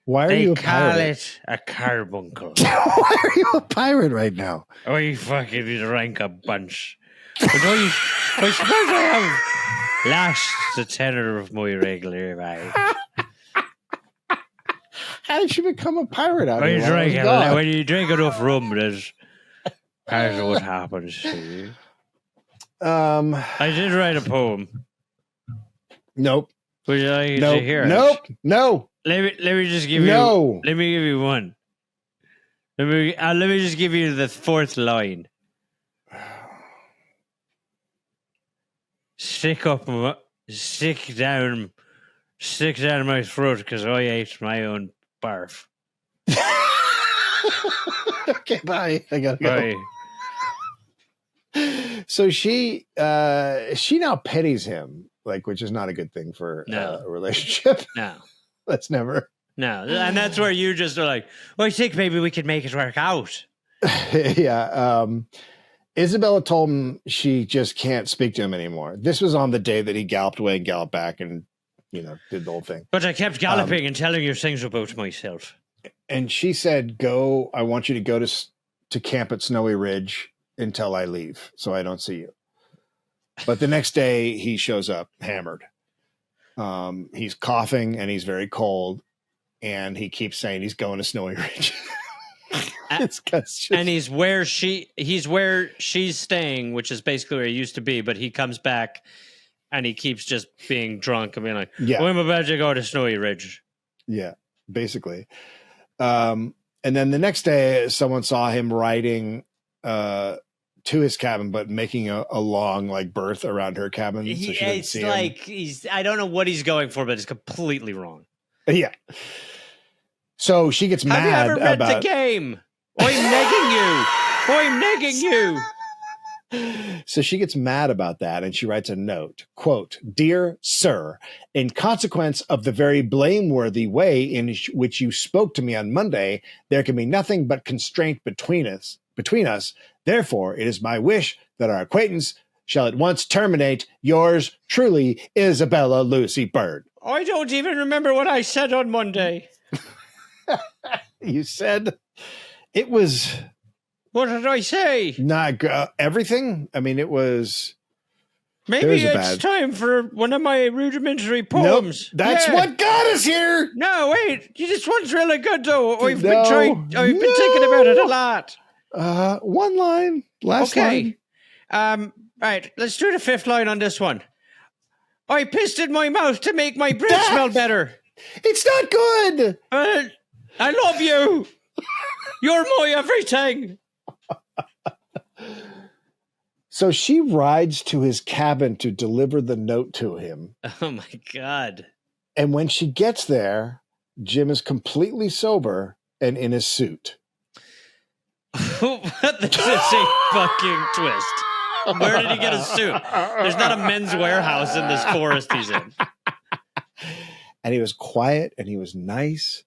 Why are you a pirate?
They call it a carbuncle.
Why are you a pirate right now?
We fucking rank a bunch. But I suppose I have lost the tenor of my regular eye.
How did you become a pirate out here?
When you drink enough rum, that's part of what happens to you. I did write a poem.
Nope.
Would you like
Nope.
to hear it?
Nope. No.
Let me just give you.
No.
Let me give you one. Let me just give you the fourth line. Stick down my throat because I ate my own barf.
Okay, bye. I gotta go.
Bye.
So she now pities him, like, which is not a good thing for
No.
a relationship.
No.
That's never.
No. And that's where you just are like, well, I think maybe we could make it work out.
Yeah. Isabella told him she just can't speak to him anymore. This was on the day that he galloped away and galloped back and, did the whole thing.
But I kept galloping and telling you things about myself.
And she said, I want you to go to camp at Snowy Ridge until I leave, so I don't see you. But the next day he shows up hammered. He's coughing and he's very cold, and he keeps saying he's going to Snowy Ridge.
And he's where she's staying, which is basically where he used to be, but he comes back and he keeps just being drunk and being like,
yeah,
I'm about to go to Snowy Ridge.
Yeah, basically. And then the next day someone saw him riding to his cabin, but making a long berth around her cabin. So she didn't see him.
I don't know what he's going for, but it's completely wrong.
Yeah. So she gets mad.
Have you ever read the game? I'm negging you.
So she gets mad about that, and she writes a note, quote, "Dear Sir, in consequence of the very blameworthy way in which you spoke to me on Monday, there can be nothing but constraint between us. Therefore, it is my wish that our acquaintance shall at once terminate. Yours truly, Isabella Lucy Bird."
I don't even remember what I said on Monday.
You said it was...
What did I say?
Not everything. I mean, it was...
Maybe it's time for one of my rudimentary poems.
Nope, that's what got us here.
No, wait. This one's really good, though. I've been thinking about it a lot.
One line. Last line.
Right, let's do the fifth line on this one. I pissed in my mouth to make my breath smell better.
It's not good.
I love you. You're my everything.
So she rides to his cabin to deliver the note to him.
Oh, my God.
And when she gets there, Jim is completely sober and in his suit.
What? This is a fucking twist. Where did he get a suit? There's not a men's warehouse in this forest he's in.
And he was quiet and he was nice.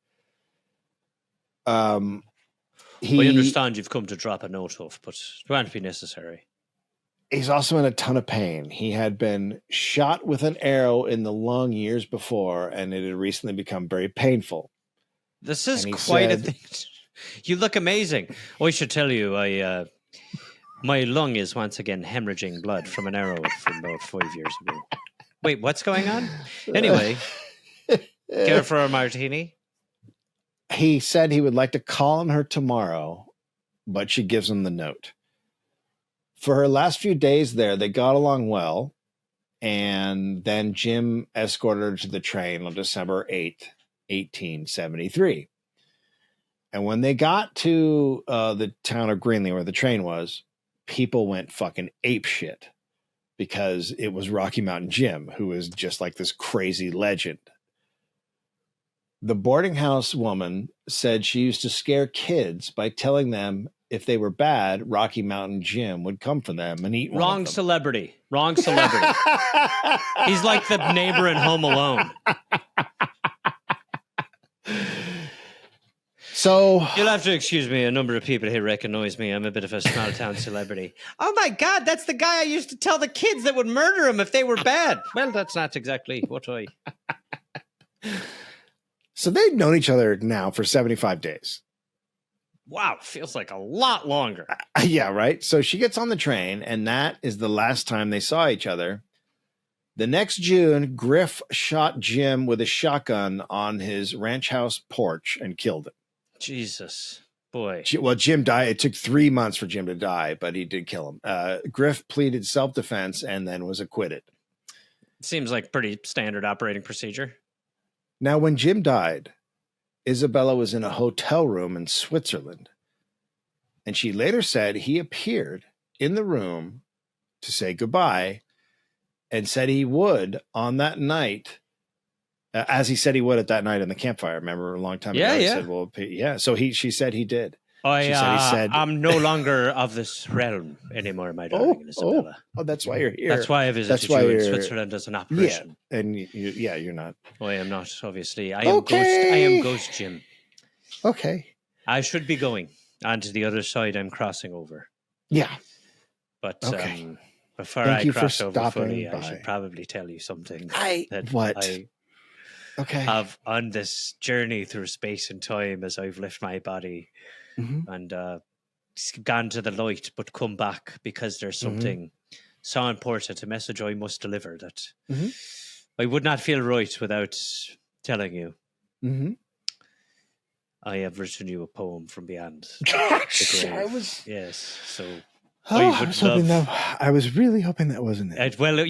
I understand you've come to drop a note off, but it won't be necessary.
He's also in a ton of pain. He had been shot with an arrow in the lung years before, and it had recently become very painful.
This is quite a thing. You look amazing. I should tell you, my lung is once again hemorrhaging blood from an arrow from about 5 years ago. Wait, what's going on? Anyway, care for a martini?
He said he would like to call on her tomorrow, but she gives him the note. For her last few days there, they got along well, and then Jim escorted her to the train on December 8th, 1873. And when they got to the town of Greenlee, where the train was, people went fucking apeshit because it was Rocky Mountain Jim, who was just like this crazy legend. The boarding house woman said she used to scare kids by telling them if they were bad, Rocky Mountain Jim would come for them and eat one of them.
Wrong celebrity. He's like the neighbor in Home Alone.
So
you'll have to excuse me. A number of people here recognize me. I'm a bit of a small town celebrity. Oh my God, that's the guy I used to tell the kids that would murder him if they were bad. Well, that's not exactly what I...
So they've known each other now for 75 days.
Wow, feels like a lot longer.
Yeah, right? So she gets on the train, and that is the last time they saw each other. The next June, Griff shot Jim with a shotgun on his ranch house porch and killed him.
Jesus, boy.
Well, Jim died. It took 3 months for Jim to die, but he did kill him. Griff pleaded self-defense and then was acquitted.
Seems like pretty standard operating procedure.
Now, when Jim died, Isabella was in a hotel room in Switzerland. And she later said he appeared in the room to say goodbye and said he would on that night, as he said he would at that night in the campfire. Remember a long time ago? He said, well, yeah. So she said he did. She said,
I'm no longer of this realm anymore, my darling Isabella.
Oh, that's why you're here.
That's why I visited you in Switzerland as an operation.
Yeah, and you're not.
Oh, I am not, obviously. I am Ghost Jim.
Okay.
I should be going on to the other side. I'm crossing over.
Yeah.
But before I cross over fully, I should probably tell you something that I have on this journey through space and time as I've left my body and gone to the light, but come back because there's something so important, a message I must deliver that I would not feel right without telling you. I have written you a poem from beyond the grave. Yes, so
I was really hoping that wasn't it.
Well,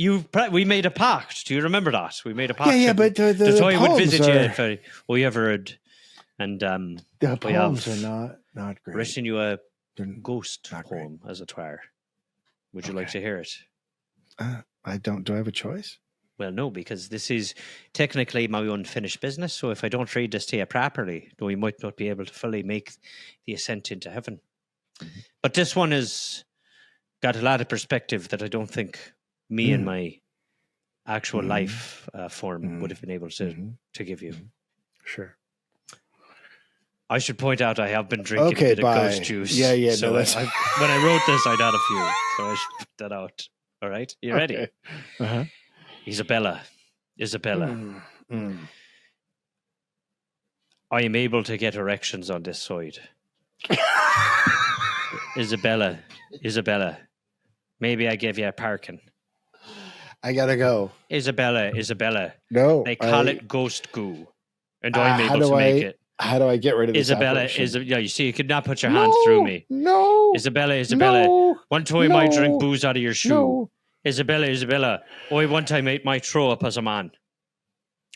we made a pact. Do you remember that? We made a pact.
Yeah, but the
I would visit you if we ever had. And
the poems are not great.
Written you a ghost poem, as it were. Would you like to hear it?
I don't. Do I have a choice?
Well, no, because this is technically my unfinished business. So if I don't read this to you properly, we might not be able to fully make the ascent into heaven. But this one has got a lot of perspective that I don't think me in my actual life form would have been able to give you.
Sure.
I should point out I have been drinking a bit of ghost juice.
Yeah.
So when I wrote this, I'd had a few. So I should put that out. All right? You ready? Isabella. I am able to get erections on this side. Isabella. Maybe I gave you a parking.
I gotta go.
Isabella.
No.
They call it ghost goo. And I'm able to make it.
How do I get rid of this
Isabella? You see, you could not put your hand through me.
No.
Isabella.
No,
one time I drink booze out of your shoe. No. Isabella. One time I might throw up as a man.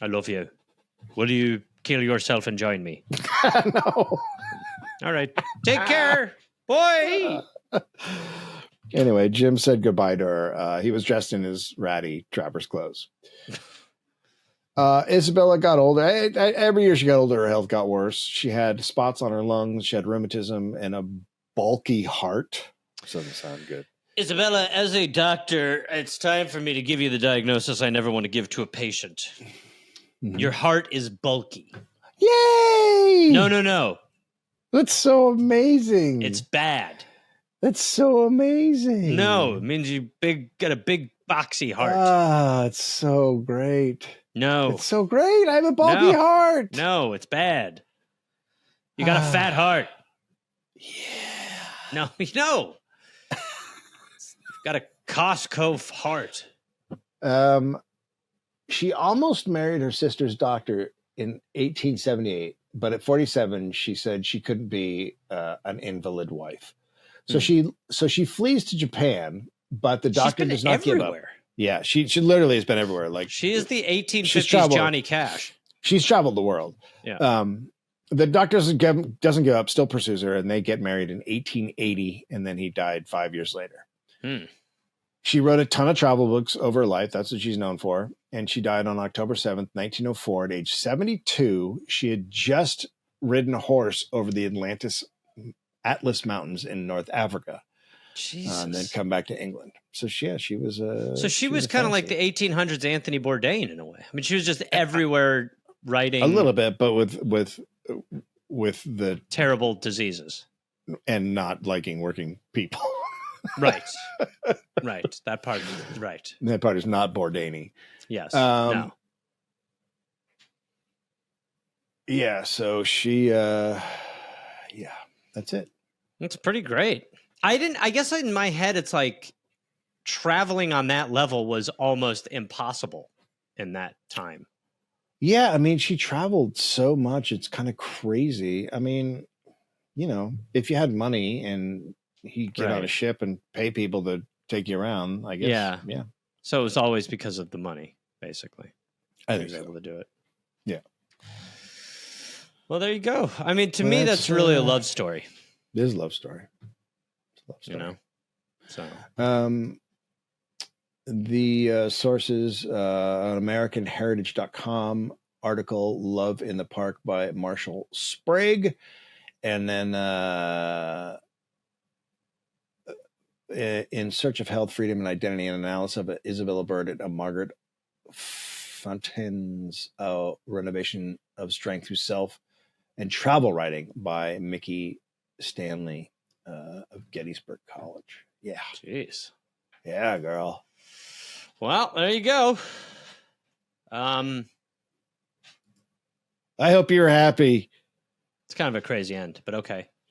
I love you. Will you kill yourself and join me?
No.
All right. Take care. Boy.
Anyway, Jim said goodbye to her. He was dressed in his ratty trapper's clothes. Isabella got older. Every year she got older, her health got worse. She had spots on her lungs. She had rheumatism and a bulky heart. Doesn't sound good.
Isabella, as a doctor, it's time for me to give you the diagnosis I never want to give to a patient. Your heart is bulky.
Yay!
No.
That's so amazing.
It's bad.
That's so amazing.
No, it means you got a big boxy heart.
It's so great.
No.
It's so great. I have a bulky heart.
No, it's bad. You got a fat heart.
Yeah.
No. You've got a Costco heart.
She almost married her sister's doctor in 1878, but at 47, she said she couldn't be an invalid wife. So she flees to Japan, but the doctor does not give up. Yeah, she literally has been everywhere. Like
she is the 1850s Johnny Cash.
She's traveled the world.
Yeah.
The doctor doesn't give up, still pursues her, and they get married in 1880, and then he died 5 years later. She wrote a ton of travel books over her life. That's what she's known for. And she died on October 7th, 1904, at age 72. She had just ridden a horse over the Atlas Mountains in North Africa. And then come back to England. So she was
she was kind of like the 1800s Anthony Bourdain in a way. I mean, she was just everywhere writing
a little bit, but with the
terrible diseases
and not liking working people.
Right. That part is
not Bourdain-y.
Yes. No.
Yeah. So she. That's it.
It's pretty great. I guess in my head, it's like traveling on that level was almost impossible in that time.
Yeah. I mean, she traveled so much. It's kind of crazy. I mean, if you had money and he'd get on a ship and pay people to take you around, I guess.
Yeah. So it was always because of the money. basically.
I
He
think
was
so.
able to do it.
Yeah.
Well, there you go. I mean, to
Well,
me,
that's,
that's really a love story.
It is a love story. It's a love
You
story.
know, so
The sources on AmericanHeritage.com article "Love in the Park" by Marshall Sprague, and then "In Search of Health, Freedom, and Identity: An Analysis of Isabella Bird and Margaret Fontaine's Renovation of Strength Through Self and Travel Writing" by Mickey Stanley of Gettysburg College. Yeah,
jeez.
yeah, girl.
Well, there you go.
I hope you're happy.
It's kind of a crazy end, but okay.